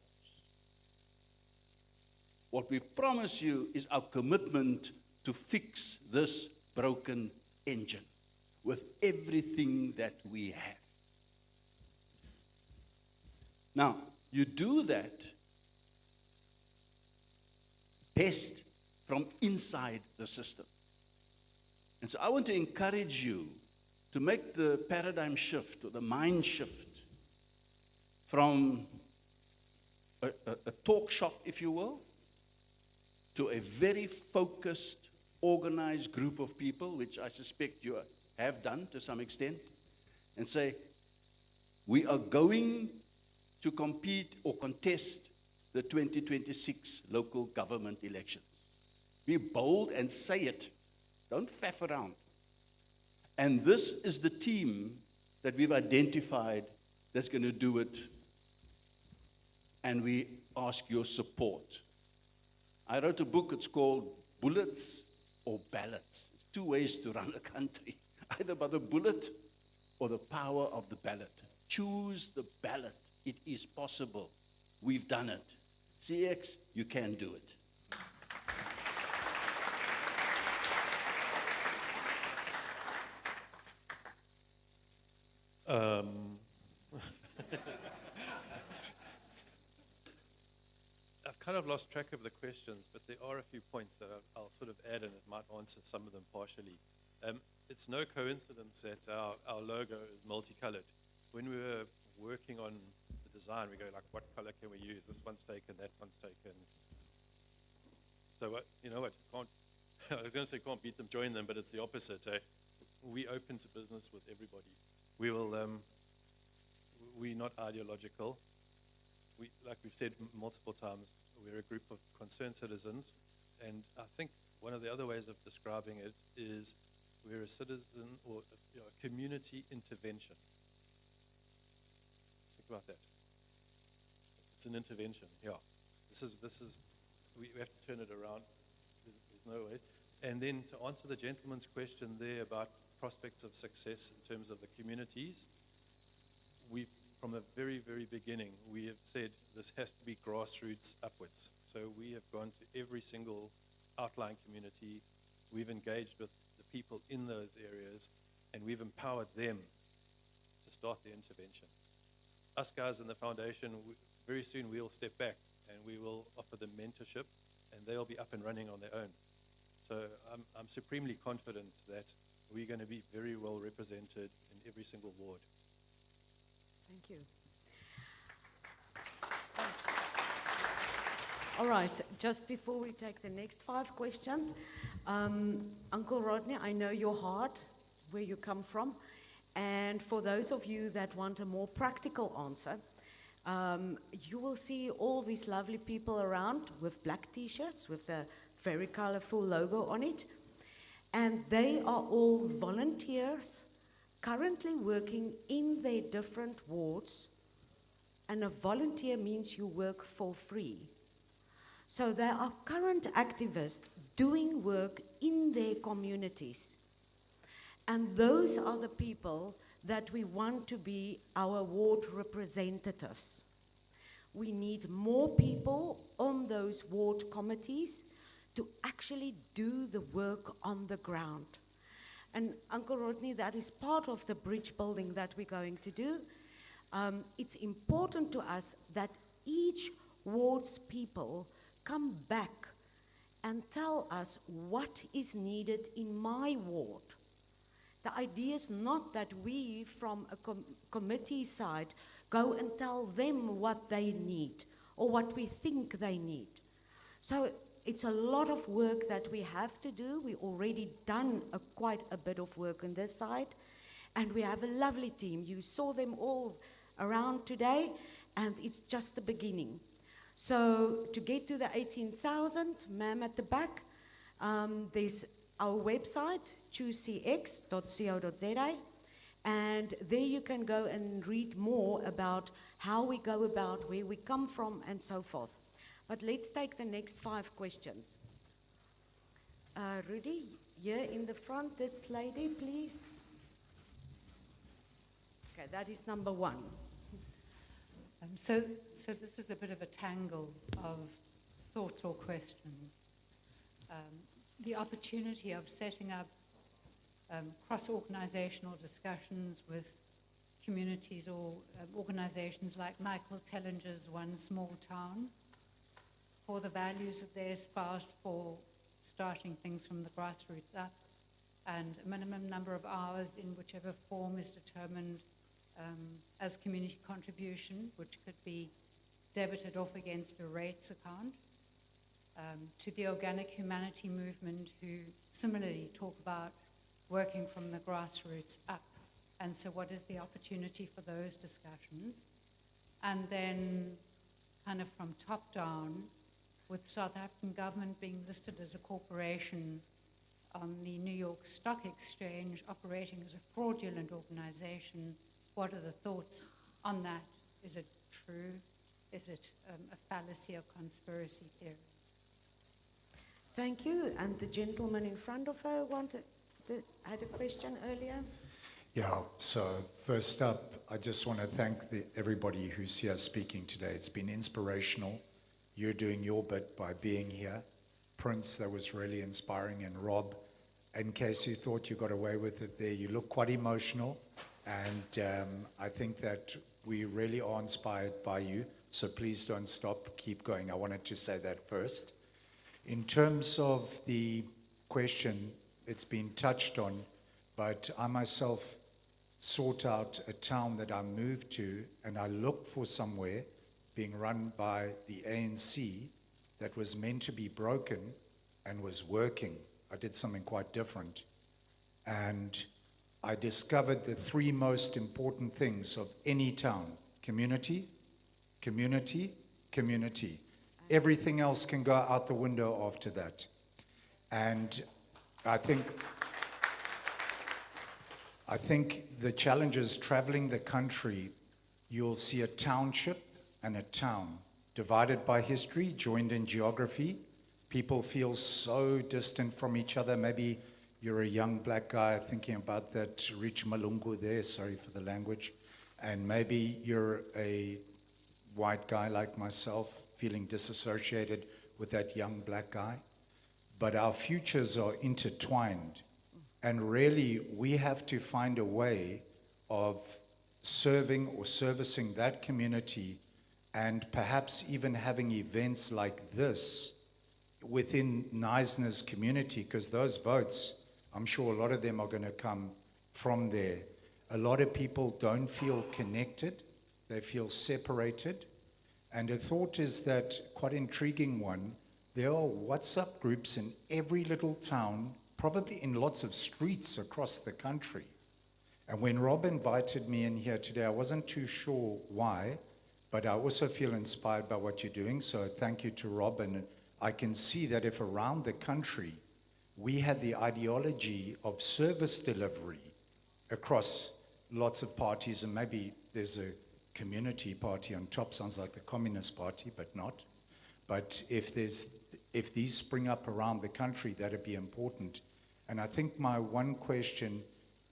What we promise you is our commitment to fix this broken engine with everything that we have. Now, you do that best from inside the system. And so I want to encourage you to make the paradigm shift or the mind shift from a talk shop, if you will, to a very focused, organized group of people, which I suspect you have done to some extent, and say, we are going to compete or contest the 2026 local government elections. Be bold and say it. Don't faff around. And this is the team that we've identified that's going to do it. And we ask your support. I wrote a book, it's called Bullets or Ballots. It's two ways to run a country, either by the bullet or the power of the ballot. Choose the ballot. It is possible. We've done it. CX, you can do it. I've kind of lost track of the questions, but there are a few points that I'll sort of add, and it might answer some of them partially. It's no coincidence that our logo is multicolored. When we were working on the design, we go like, what color can we use? This one's taken, that one's taken. So what, you know what? Can't, I was going to say can't beat them, join them, but it's the opposite. We open to business with everybody. We will. We're not ideological. We, like we've said multiple times, we're a group of concerned citizens, and I think one of the other ways of describing it is we're a citizen or a community intervention. Think about that. It's an intervention. Yeah, this is. We have to turn it around. There's no way. And then to answer the gentleman's question there about prospects of success in terms of the communities, we've, from the very, very beginning, we have said this has to be grassroots upwards. So we have gone to every single outlying community. We've engaged with the people in those areas, and we've empowered them to start the intervention. Us guys in the foundation, very soon we'll step back and we will offer them mentorship, and they'll be up and running on their own. So I'm supremely confident that we're going to be very well represented in every single ward. Thank you. Thanks. All right, just before we take the next 5 questions, Uncle Rodney, I know your heart, where you come from, and for those of you that want a more practical answer, you will see all these lovely people around with black t-shirts with a very colorful logo on it, and they are all volunteers currently working in their different wards, and a volunteer means you work for free. So they are current activists doing work in their communities, and those are the people that we want to be our ward representatives. We need more people on those ward committees to actually do the work on the ground. And Uncle Rodney, that is part of the bridge building that we're going to do. It's important to us that each ward's people come back and tell us what is needed in my ward. The idea is not that we, from a committee side, go and tell them what they need or what we think they need. So it's a lot of work that we have to do. We've already done quite a bit of work on this side, and we have a lovely team. You saw them all around today, and it's just the beginning. So to get to the 18,000, ma'am at the back, there's our website, choosecx.co.za, and there you can go and read more about how we go about, where we come from, and so forth. But let's take the next 5 questions. Rudy, here in the front, this lady, please. Okay, that is number 1. So this is a bit of a tangle of thoughts or questions. The opportunity of setting up cross-organizational discussions with communities or organizations like Michael Tellinger's One Small Town, for the values that they espouse for starting things from the grassroots up, and a minimum number of hours in whichever form is determined as community contribution, which could be debited off against a rates account, to the organic humanity movement, who similarly talk about working from the grassroots up. And so what is the opportunity for those discussions? And then kind of from top down, with South African government being listed as a corporation on the New York Stock Exchange, operating as a fraudulent organization, what are the thoughts on that? Is it true? Is it a fallacy or conspiracy theory? Thank you. And the gentleman in front of her had a question earlier. Yeah, so first up, I just want to thank everybody who's here speaking today. It's been inspirational. You're doing your bit by being here. Prince, that was really inspiring. And Rob, in case you thought you got away with it there, you look quite emotional. And I think that we really are inspired by you. So please don't stop, keep going. I wanted to say that first. In terms of the question, it's been touched on, but I myself sought out a town that I moved to, and I looked for somewhere being run by the ANC that was meant to be broken and was working. I did something quite different. And I discovered the 3 most important things of any town: community, community, community. Everything else can go out the window after that. And I think the challenge is traveling the country, you'll see a township and a town divided by history, joined in geography. People feel so distant from each other. Maybe you're a young black guy thinking about that rich Malungu there, sorry for the language. And maybe you're a white guy like myself, feeling disassociated with that young black guy. But our futures are intertwined. And really, we have to find a way of serving or servicing that community, and perhaps even having events like this within Knysna's community, because those votes, I'm sure a lot of them are going to come from there. A lot of people don't feel connected. They feel separated. And a thought is that, quite intriguing one, there are WhatsApp groups in every little town, probably in lots of streets across the country. And when Rob invited me in here today, I wasn't too sure why, but I also feel inspired by what you're doing. So thank you to Rob. And I can see that if around the country we had the ideology of service delivery across lots of parties, and maybe there's a community party on top, sounds like the Communist Party, but not. But if these spring up around the country, that'd be important. And I think my one question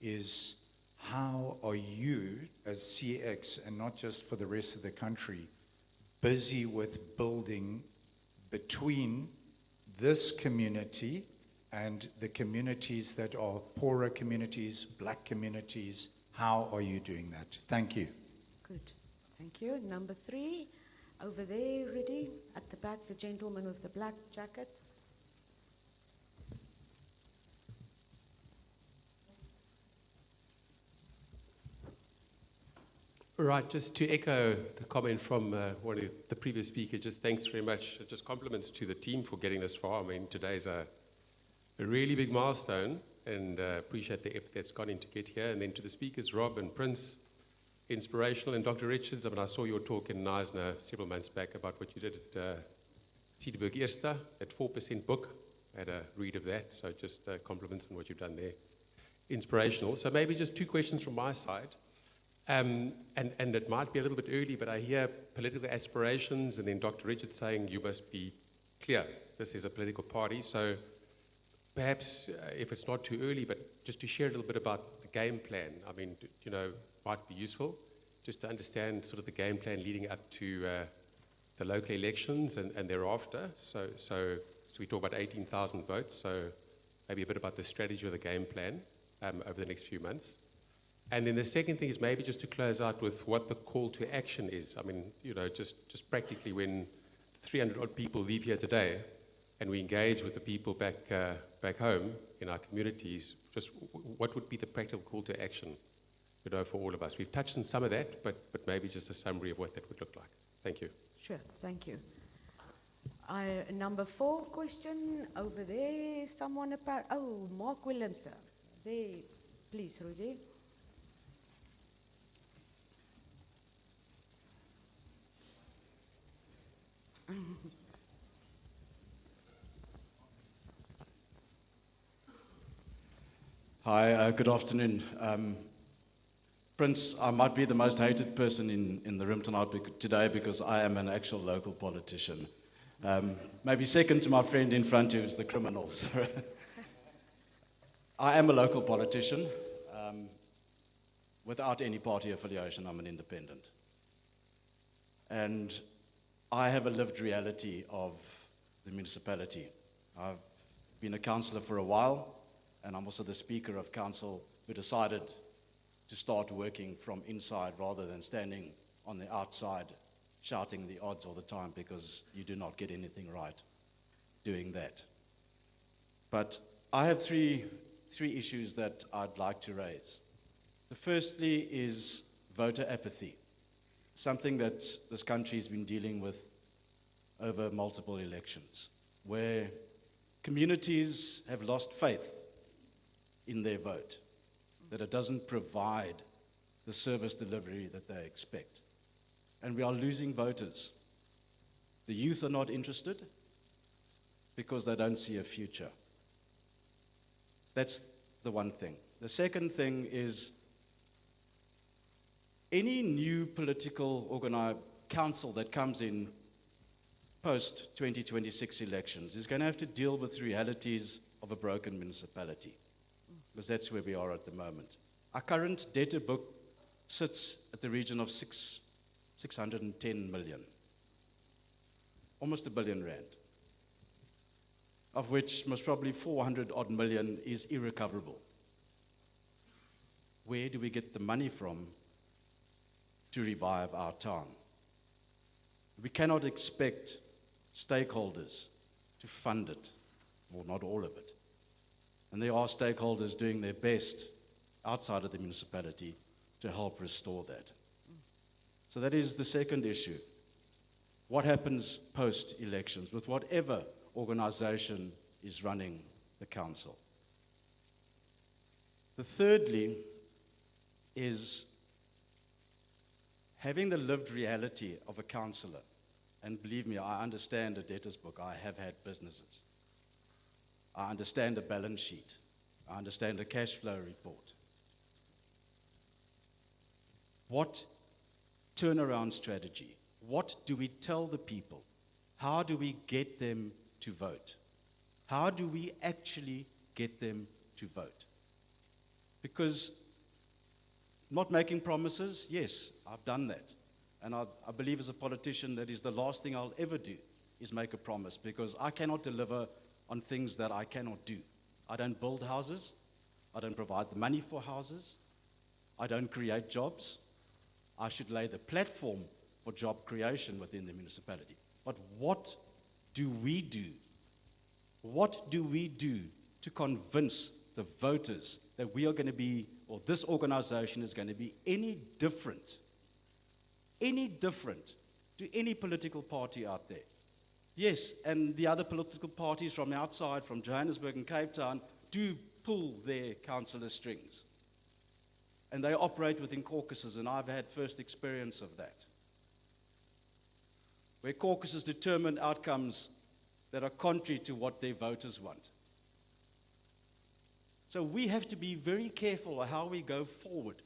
is, how are you as CX, and not just for the rest of the country, busy with building between this community and the communities that are poorer communities, black communities? How are you doing that? Thank you. Good. Thank you. Number 3, over there, Rudy, at the back, the gentleman with the black jacket. Right, just to echo the comment from one of the previous speakers, just thanks very much. Just compliments to the team for getting this far. I mean, today's a really big milestone, and appreciate the effort that's gone in to get here. And then to the speakers, Rob and Prince, inspirational. And Dr. Richards, I mean, I saw your talk in Knysna several months back about what you did at Cederberg Eerste, that 4% book. I had a read of that, so just compliments on what you've done there. Inspirational. So maybe just 2 questions from my side. And it might be a little bit early, but I hear political aspirations, and then Dr. Richards saying you must be clear. This is a political party, so perhaps if it's not too early, but just to share a little bit about the game plan. I mean, you know, might be useful just to understand sort of the game plan leading up to the local elections and thereafter. So we talk about 18,000 votes, so maybe a bit about the strategy or the game plan over the next few months. And then the second thing is maybe just to close out with what the call to action is. I mean, you know, just practically when 300 odd people leave here today and we engage with the people back home in our communities, just what would be the practical call to action, you know, for all of us? We've touched on some of that, but maybe just a summary of what that would look like. Thank you. Sure, thank you. Number 4 question, over there, someone about, oh, Mark Williamson. There, please, Rudy. Hi, good afternoon. Prince, I might be the most hated person in the room today because I am an actual local politician. Maybe second to my friend in front who's the criminals. I am a local politician. Without any party affiliation, I'm an independent. And I have a lived reality of the municipality. I've been a councillor for a while, and I'm also the speaker of council who decided to start working from inside rather than standing on the outside shouting the odds all the time, because you do not get anything right doing that. But I have three issues that I'd like to raise. The firstly is voter apathy, something that this country has been dealing with over multiple elections, where communities have lost faith in their vote, that it doesn't provide the service delivery that they expect. And we are losing voters. The youth are not interested because they don't see a future. That's the one thing. The second thing is any new political council that comes in post-2026 elections is going to have to deal with the realities of a broken municipality, because that's where we are at the moment. Our current debtor book sits at the region of 610 million, almost R1 billion, of which most probably 400 odd million is irrecoverable. Where do we get the money from to revive our town? We cannot expect stakeholders to fund it, or not all of it. And there are stakeholders doing their best outside of the municipality to help restore that. So that is the second issue. What happens post-elections with whatever organization is running the council? The thirdly is having the lived reality of a councillor. And believe me, I understand a debtor's book. I have had businesses. I understand a balance sheet. I understand a cash flow report. What turnaround strategy? What do we tell the people? How do we get them to vote? How do we actually get them to vote? Because not making promises, yes, I've done that. And I believe as a politician that is the last thing I'll ever do, is make a promise, because I cannot deliver on things that I cannot do. I don't build houses. I don't provide the money for houses. I don't create jobs. I should lay the platform for job creation within the municipality. But what do we do? What do we do to convince the voters that we are going to be, or this organization is going to be any different to any political party out there? Yes, and the other political parties from outside, from Johannesburg and Cape Town, do pull their councillor strings. And they operate within caucuses, and I've had first experience of that, where caucuses determine outcomes that are contrary to what their voters want. So we have to be very careful of how we go forward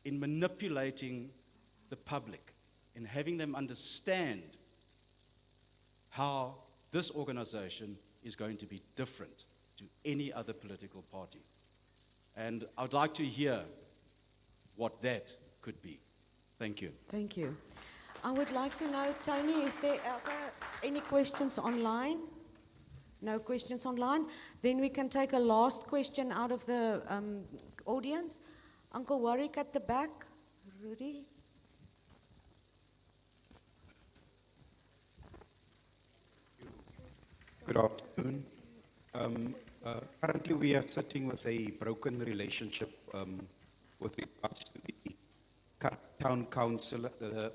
in manipulating the public and having them understand how this organization is going to be different to any other political party. And I'd like to hear what that could be. Thank you. Thank you. I would like to know, Tony, is there any questions online? No questions online? Then we can take a last question out of the audience. Uncle Warwick at the back. Rudy? Good afternoon. Currently, we are sitting with a broken relationship with regards to the town councillor, the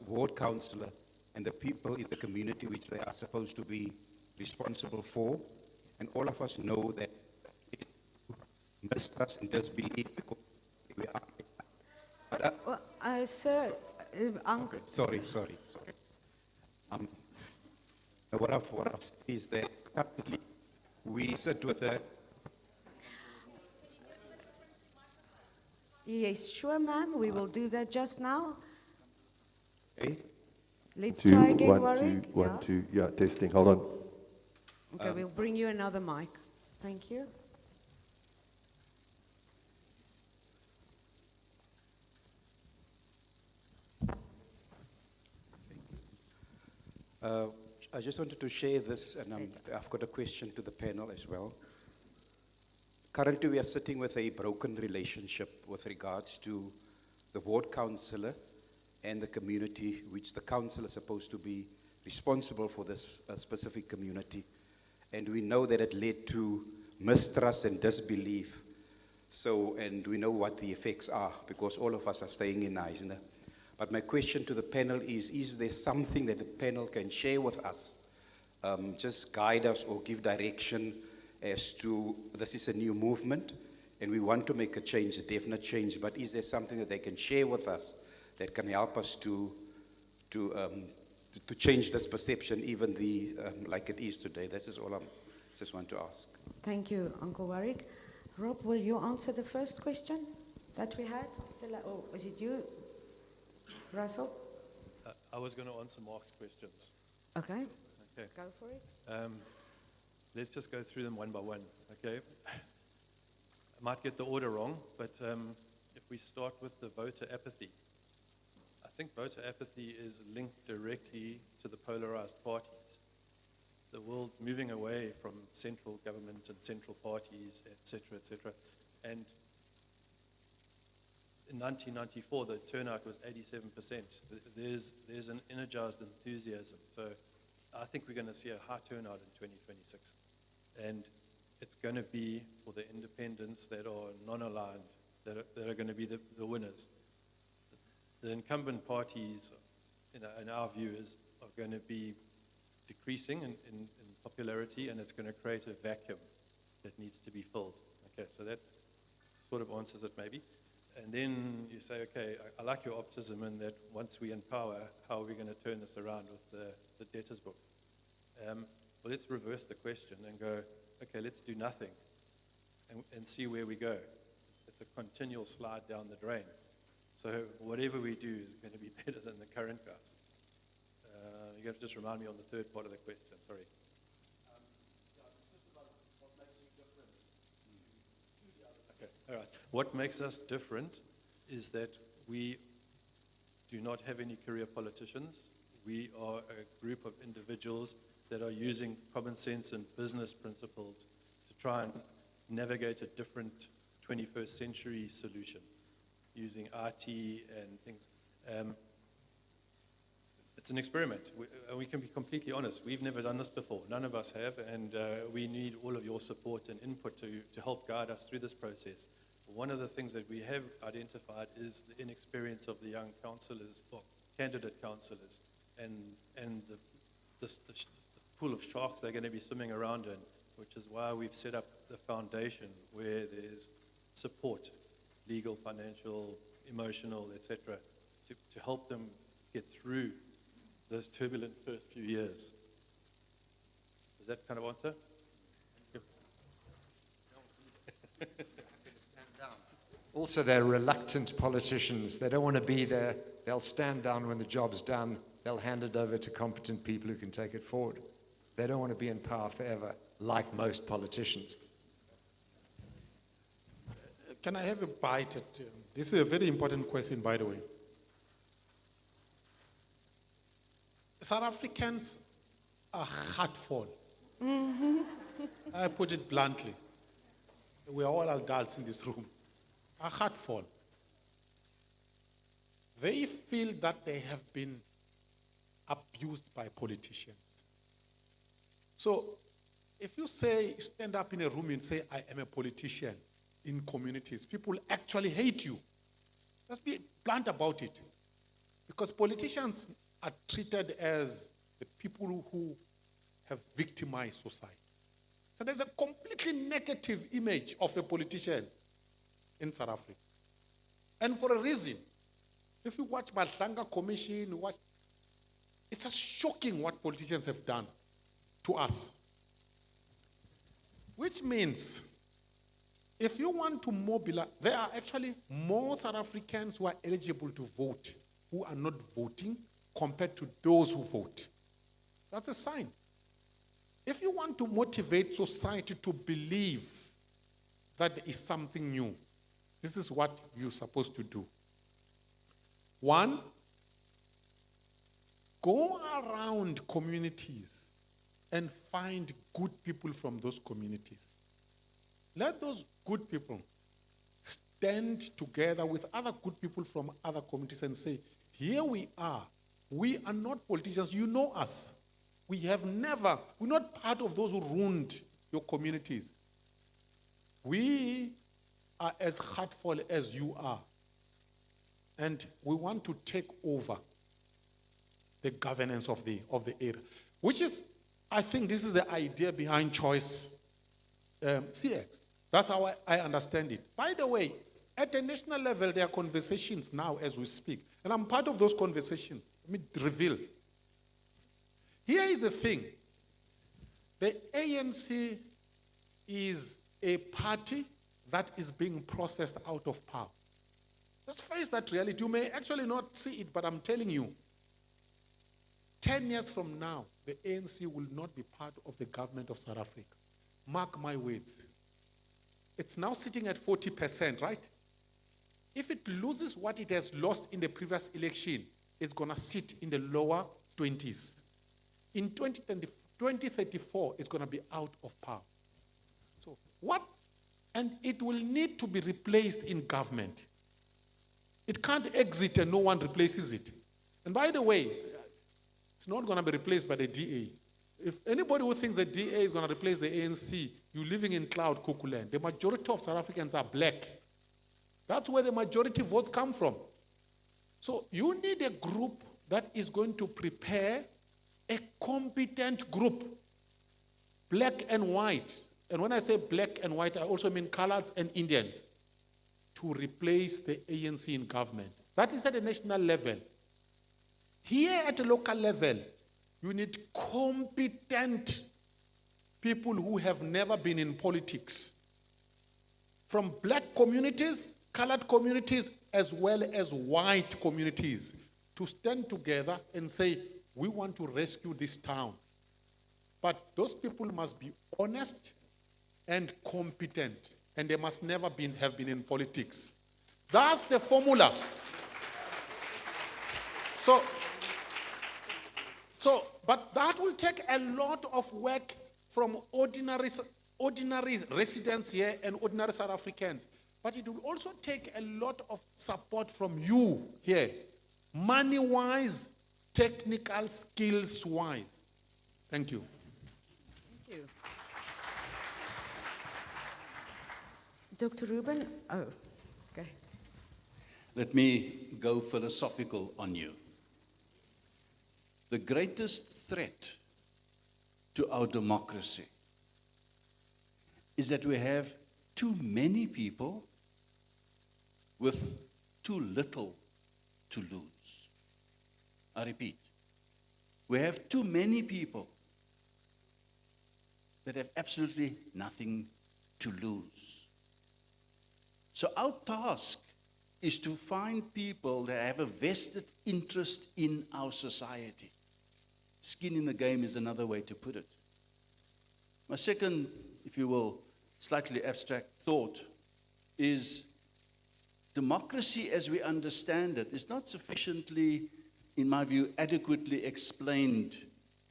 ward councillor, and the people in the community which they are supposed to be responsible for. And all of us know that it mistrust and disbelief because we are. But, sir, Uncle. Sorry. What I've said is that currently we sit with a. Yes, sure, ma'am. We will do that just now. Okay. Let's try again, One, Warwick. two, one, two. Yeah, testing. Hold on. Okay, we'll bring you another mic. Thank you. I just wanted to share this, and I've got a question to the panel as well. Currently, we are sitting with a broken relationship with regards to the ward councillor and the community, which the council is supposed to be responsible for this specific community. And we know that it led to mistrust and disbelief. So, and we know what the effects are, because all of us are staying in Knysna. But my question to the panel is there something that the panel can share with us? Just guide us or give direction as to, this is a new movement, and we want to make a change, a definite change, but is there something that they can share with us that can help us to change this perception, even like it is today? This is all I just want to ask. Thank you, Uncle Warwick. Rob, will you answer the first question that we had? Oh, was it you, Russell? I was going to answer Mark's questions. Okay. Okay. Go for it. Let's just go through them one by one, okay? I might get the order wrong, but if we start with the voter apathy, I think voter apathy is linked directly to the polarized parties. The world's moving away from central government and central parties, etc., etc. And in 1994, the turnout was 87%. There's an energized enthusiasm. So I think we're going to see a high turnout in 2026. And it's going to be for the independents that are non-aligned that are going to be the winners. The incumbent parties, in our view, are going to be decreasing in popularity, and it's going to create a vacuum that needs to be filled. Okay, so that sort of answers it maybe. And then you say, okay, I like your optimism in that once we empower, how are we going to turn this around with the debtors book? Well, let's reverse the question and go, okay, let's do nothing and see where we go. It's a continual slide down the drain. So whatever we do is going to be better than the current guys. You have to just remind me on the third part of the question, sorry. Okay, all right. What makes us different is that we do not have any career politicians. We are a group of individuals that are using common sense and business principles to try and navigate a different 21st century solution using IT and things. It's an experiment. We can be completely honest. We've never done this before. None of us have, and we need all of your support and input to help guide us through this process. One of the things that we have identified is the inexperience of the young councillors, or candidate councillors, and the pool of sharks they're going to be swimming around in, which is why we've set up the foundation where there's support, legal, financial, emotional, etc., to help them get through those turbulent first few years. Does that kind of answer? Also, they're reluctant politicians. They don't want to be there. They'll stand down when the job's done. They'll hand it over to competent people who can take it forward. They don't want to be in power forever, like most politicians. Can I have a bite at this is a very important question, by the way. South Africans are heartful. I put it bluntly. We are all adults in this room. Are heartful. They feel that they have been abused by politicians. So, if you stand up in a room and say, I am a politician in communities, people actually hate you. Let's be blunt about it. Because politicians are treated as the people who have victimized society. So there's a completely negative image of a politician in South Africa. And for a reason. If you watch Mahlanga Commission, it's just shocking what politicians have done to us. Which means, if you want to mobilize, there are actually more South Africans who are eligible to vote who are not voting compared to those who vote. That's a sign. If you want to motivate society to believe that there is something new, this is what you're supposed to do. One, go around communities and find good people from those communities. Let those good people stand together with other good people from other communities and say, here we are. We are not politicians. You know us. We're not part of those who ruined your communities. We are as heartful as you are. And we want to take over the governance of the area. Which is, I think this is the idea behind Choice CX. That's how I understand it. By the way, at the national level, there are conversations now as we speak. And I'm part of those conversations. Let me reveal. Here is the thing. The ANC is a party that is being processed out of power. Let's face that reality. You may actually not see it, but I'm telling you, 10 years from now, the ANC will not be part of the government of South Africa. Mark my words. It's now sitting at 40%, right? If it loses what it has lost in the previous election, it's going to sit in the lower 20s. In 2034, it's going to be out of power. So what? And it will need to be replaced in government. It can't exit and no one replaces it. And by the way, it's not going to be replaced by the DA. If anybody who thinks the DA is going to replace the ANC, you're living in cloud cuckoo land. The majority of South Africans are black. That's where the majority votes come from. So you need a group that is going to prepare a competent group, black and white. And when I say black and white, I also mean coloreds and Indians, to replace the ANC in government. That is at the national level. Here at the local level, you need competent people who have never been in politics. From black communities, colored communities, as well as white communities, to stand together and say, we want to rescue this town. But those people must be honest and competent, and they must never have been in politics. That's the So, but that will take a lot of work from ordinary residents here and ordinary South Africans. But it will also take a lot of support from you here, money-wise, technical skills-wise. Thank you. Thank you. Dr. Ruben? Oh, okay. Let me go philosophical on you. The greatest threat to our democracy is that we have too many people with too little to lose. I repeat, we have too many people that have absolutely nothing to lose. So our task is to find people that have a vested interest in our society. Skin in the game is another way to put it. My second, if you will, slightly abstract thought is democracy as we understand it is not sufficiently, in my view, adequately explained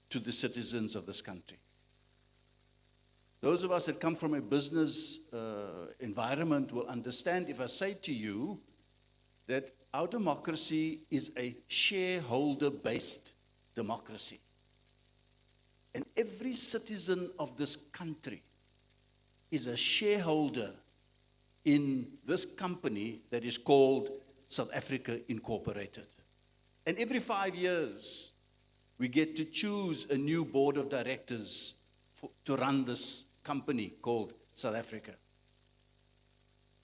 to the citizens of this country. Those of us that come from a business environment will understand if I say to you that our democracy is a shareholder-based democracy. And every citizen of this country is a shareholder in this company that is called South Africa Incorporated. And every 5 years, we get to choose a new board of directors to run this company called South Africa.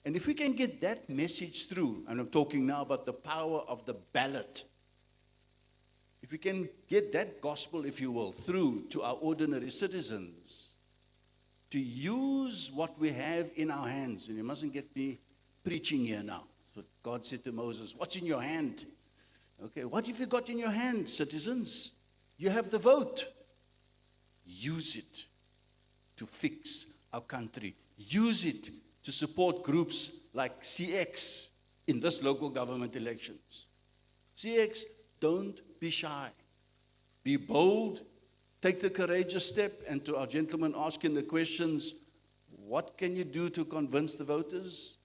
And if we can get that message through, and I'm talking now about the power of the ballot, if we can get that gospel, if you will, through to our ordinary citizens, to use what we have in our hands, and you mustn't get me preaching here now. So God said to Moses, what's in your hand? Okay, what have you got in your hand, citizens? You have the vote. Use it to fix our country. Use it to support groups like CX in this local government elections. CX, don't be shy. Be bold. Take the courageous step. And to our gentleman asking the questions, what can you do to convince the voters?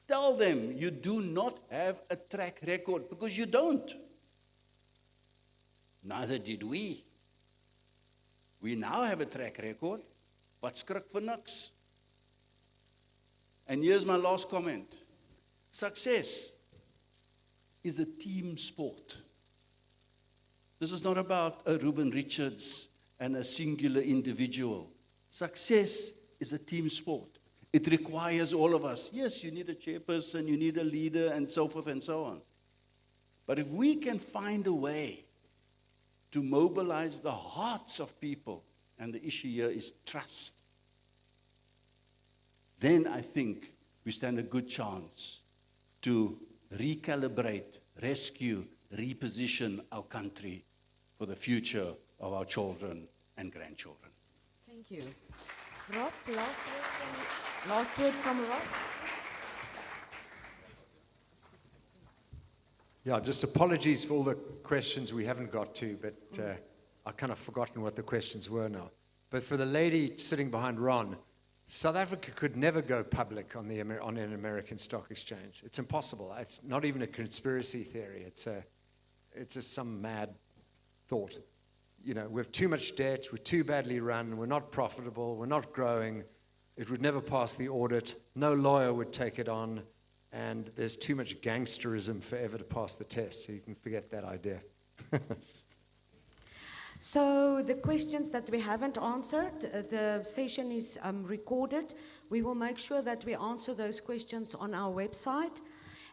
Tell them you do not have a track record, because you don't. Neither did we. We now have a track record, but skrik vir niks. And here's my last comment. Success is a team sport. This is not about a Ruben Richards and a singular individual. Success is a team sport. It requires all of us. Yes, you need a chairperson, you need a leader, and so forth and so on. But if we can find a way to mobilize the hearts of people, and the issue here is trust, then I think we stand a good chance to recalibrate, rescue, reposition our country for the future of our children and grandchildren. Thank you. Rob, last word from Rob. Yeah, just apologies for all the questions we haven't got to, but I've kind of forgotten what the questions were now. But for the lady sitting behind Ron, South Africa could never go public on an American stock exchange. It's impossible. It's not even a conspiracy theory. It's just some mad thought. You know, we have too much debt, we're too badly run, we're not profitable, we're not growing, it would never pass the audit, no lawyer would take it on, and there's too much gangsterism for ever to pass the test, so you can forget that idea. So the questions that we haven't answered, the session is recorded. We will make sure that we answer those questions on our website.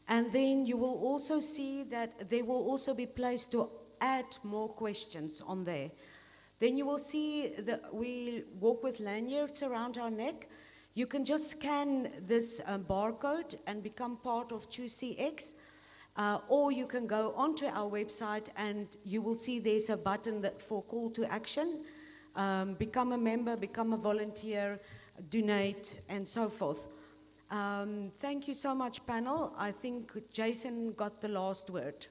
And then you will also see that there will also be place to add more questions on there. Then you will see that we walk with lanyards around our neck. You can just scan this barcode and become part of Choose CX. Or you can go onto our website and you will see there's a button for call to action. Become a member, become a volunteer, donate, and so forth. Thank you so much, panel. I think Jason got the last word.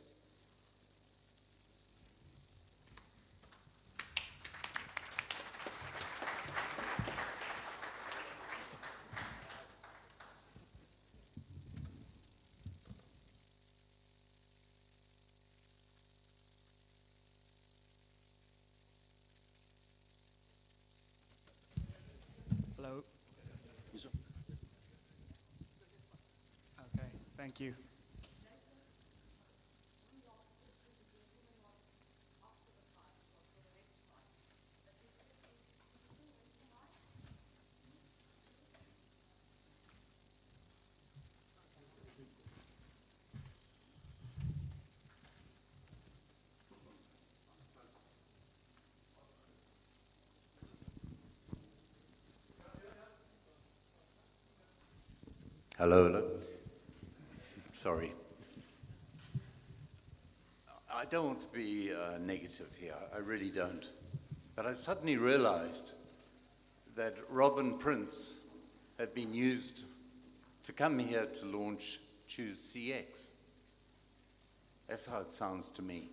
Hello. Okay, thank you. Hello, hello. Sorry. I don't want to be negative here, I really don't. But I suddenly realized that Rob and Prince have been used to come here to launch Choose CX. That's how it sounds to me.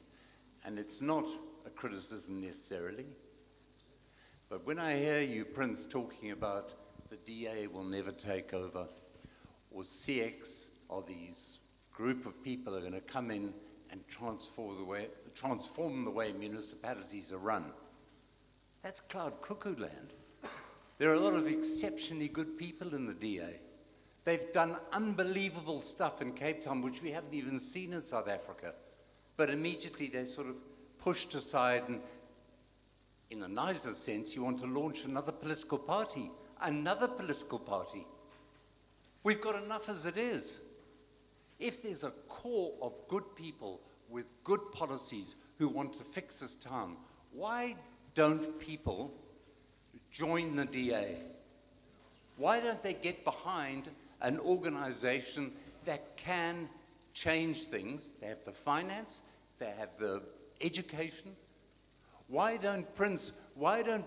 And it's not a criticism necessarily. But when I hear you, Prince, talking about the DA will never take over, or CX are these group of people that are going to come in and transform the way municipalities are run. That's cloud cuckoo land. There are a lot of exceptionally good people in the DA. They've done unbelievable stuff in Cape Town, which we haven't even seen in South Africa. But immediately they're sort of pushed aside, and in a nicer sense, you want to launch another political party. Another political party. We've got enough as it is. If there's a core of good people with good policies who want to fix this town, why don't people join the DA? Why don't they get behind an organization that can change things? They have the finance, they have the education. Why don't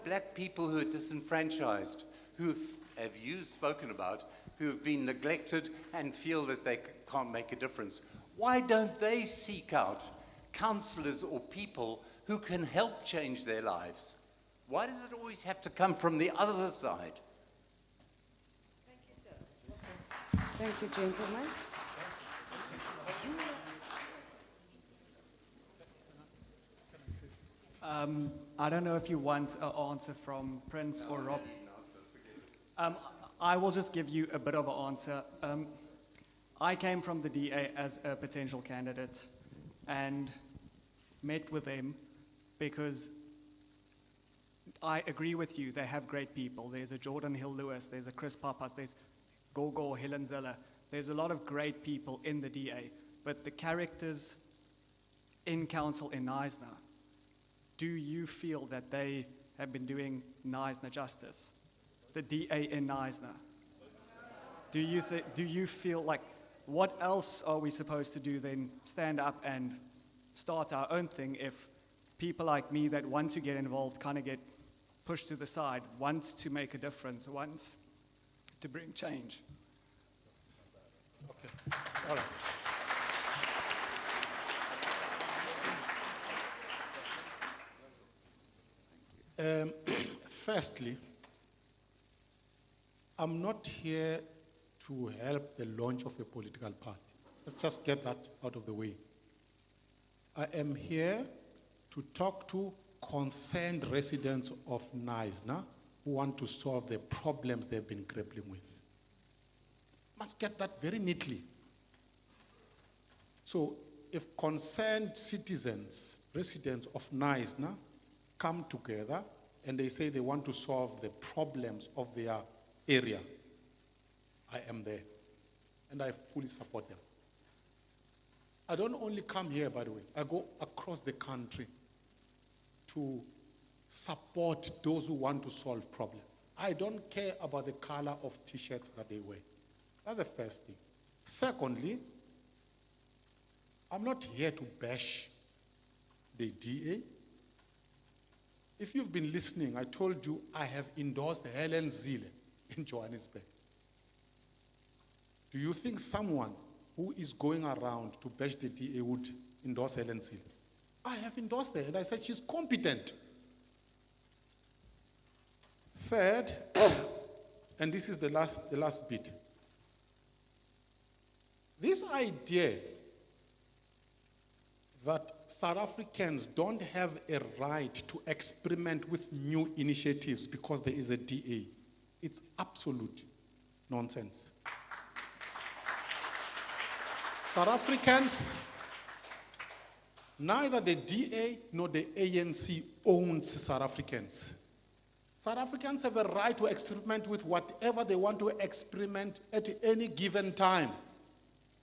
black people who are disenfranchised, who have you spoken about, who have been neglected and feel that they can't make a difference, why don't they seek out councillors or people who can help change their lives? Why does it always have to come from the other side? Thank you, sir. Thank you, gentlemen. I don't know if you want an answer from Prince or Rob. I will just give you a bit of an answer. I came from the DA as a potential candidate and met with them because I agree with you, they have great people. There's a Jordan Hill-Lewis, there's a Chris Papas, there's Gogo Helen Zeller. There's a lot of great people in the DA, but the characters in council in Knysna, do you feel that they have been doing Knysna justice? The DA in Knysna. Do you feel like, what else are we supposed to do then? Stand up and start our own thing if people like me that want to get involved kind of get pushed to the side, wants to make a difference, wants to bring change? Okay. All right. Firstly, I'm not here to help the launch of a political party. Let's just get that out of the way. I am here to talk to concerned residents of Knysna who want to solve the problems they've been grappling with. Must get that very neatly. So if concerned citizens, residents of Knysna, come together and they say they want to solve the problems of their area, I am there, and I fully support them. I don't only come here, by the way. I go across the country to support those who want to solve problems. I don't care about the color of T-shirts that they wear. That's the first thing. Secondly, I'm not here to bash the DA. If you've been listening, I told you I have endorsed Helen Zille in Johannesburg. Do you think someone who is going around to bash the DA would endorse Helen Zille? I have endorsed her, and I said she's competent. Third, and this is the last bit. This idea that South Africans don't have a right to experiment with new initiatives because there is a DA It's absolute nonsense. South Africans, neither the DA nor the ANC owns South Africans. South Africans have a right to experiment with whatever they want to experiment at any given time.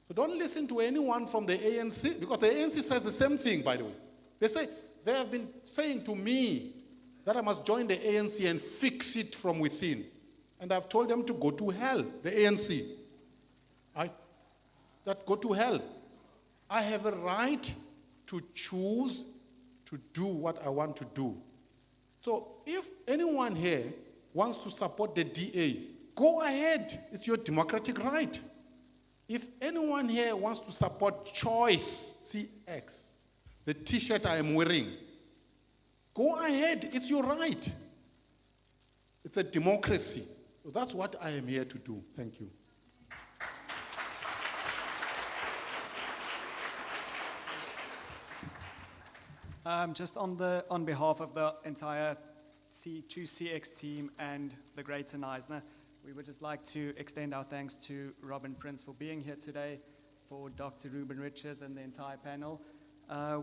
So don't listen to anyone from the ANC, because the ANC says the same thing, by the way. They have been saying to me that I must join the ANC and fix it from within. And I've told them to go to hell, the ANC. That go to hell. I have a right to choose to do what I want to do. So if anyone here wants to support the DA, go ahead. It's your democratic right. If anyone here wants to support Choice CX, the T-shirt I am wearing, go ahead. It's your right. It's a democracy. So that's what I am here to do. Thank you. Just on behalf of the entire Choose CX team and the Greater Knysna, we would just like to extend our thanks to Rob and Prince for being here today, for Dr. Ruben Richards and the entire panel.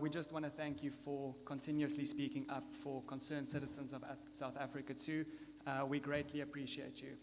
We just want to thank you for continuously speaking up for concerned citizens of South Africa too. We greatly appreciate you.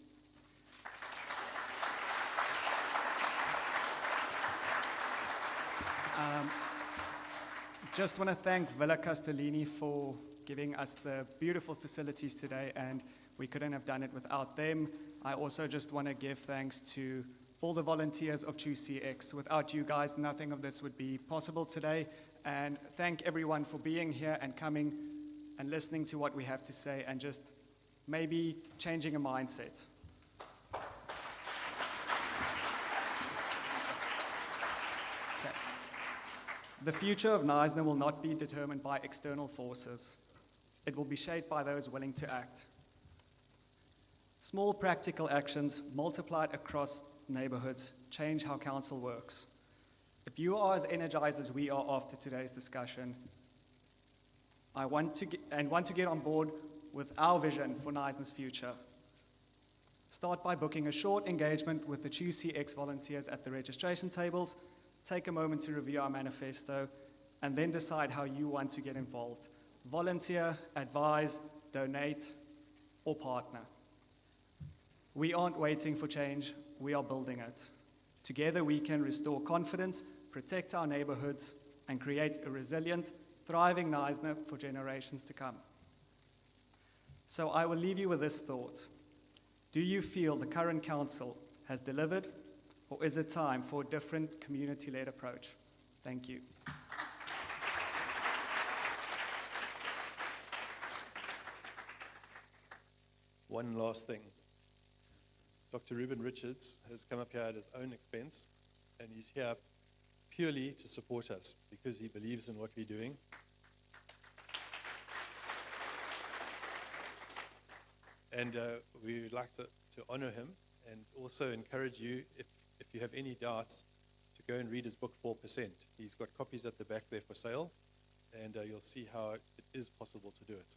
Just want to thank Villa Castellini for giving us the beautiful facilities today, and we couldn't have done it without them. I also just want to give thanks to all the volunteers of Choose CX. Without you guys, nothing of this would be possible today. And thank everyone for being here and coming and listening to what we have to say and just maybe changing a mindset. The future of Knysna will not be determined by external forces. It will be shaped by those willing to act. Small practical actions multiplied across neighborhoods change how council works. If you are as energized as we are after today's discussion, I want to get on board with our vision for Knysna's future. Start by booking a short engagement with the Choose CX volunteers at the registration tables. Take a moment to review our manifesto, and then decide how you want to get involved. Volunteer, advise, donate, or partner. We aren't waiting for change, we are building it. Together we can restore confidence, protect our neighborhoods, and create a resilient, thriving Knysna for generations to come. So I will leave you with this thought. Do you feel the current council has delivered? Or is it time for a different community-led approach? Thank you. One last thing. Dr. Ruben Richards has come up here at his own expense, and he's here purely to support us because he believes in what we're doing. And we would like to honor him and also encourage you, if you have any doubts, to go and read his book, 4%. He's got copies at the back there for sale, and you'll see how it is possible to do it.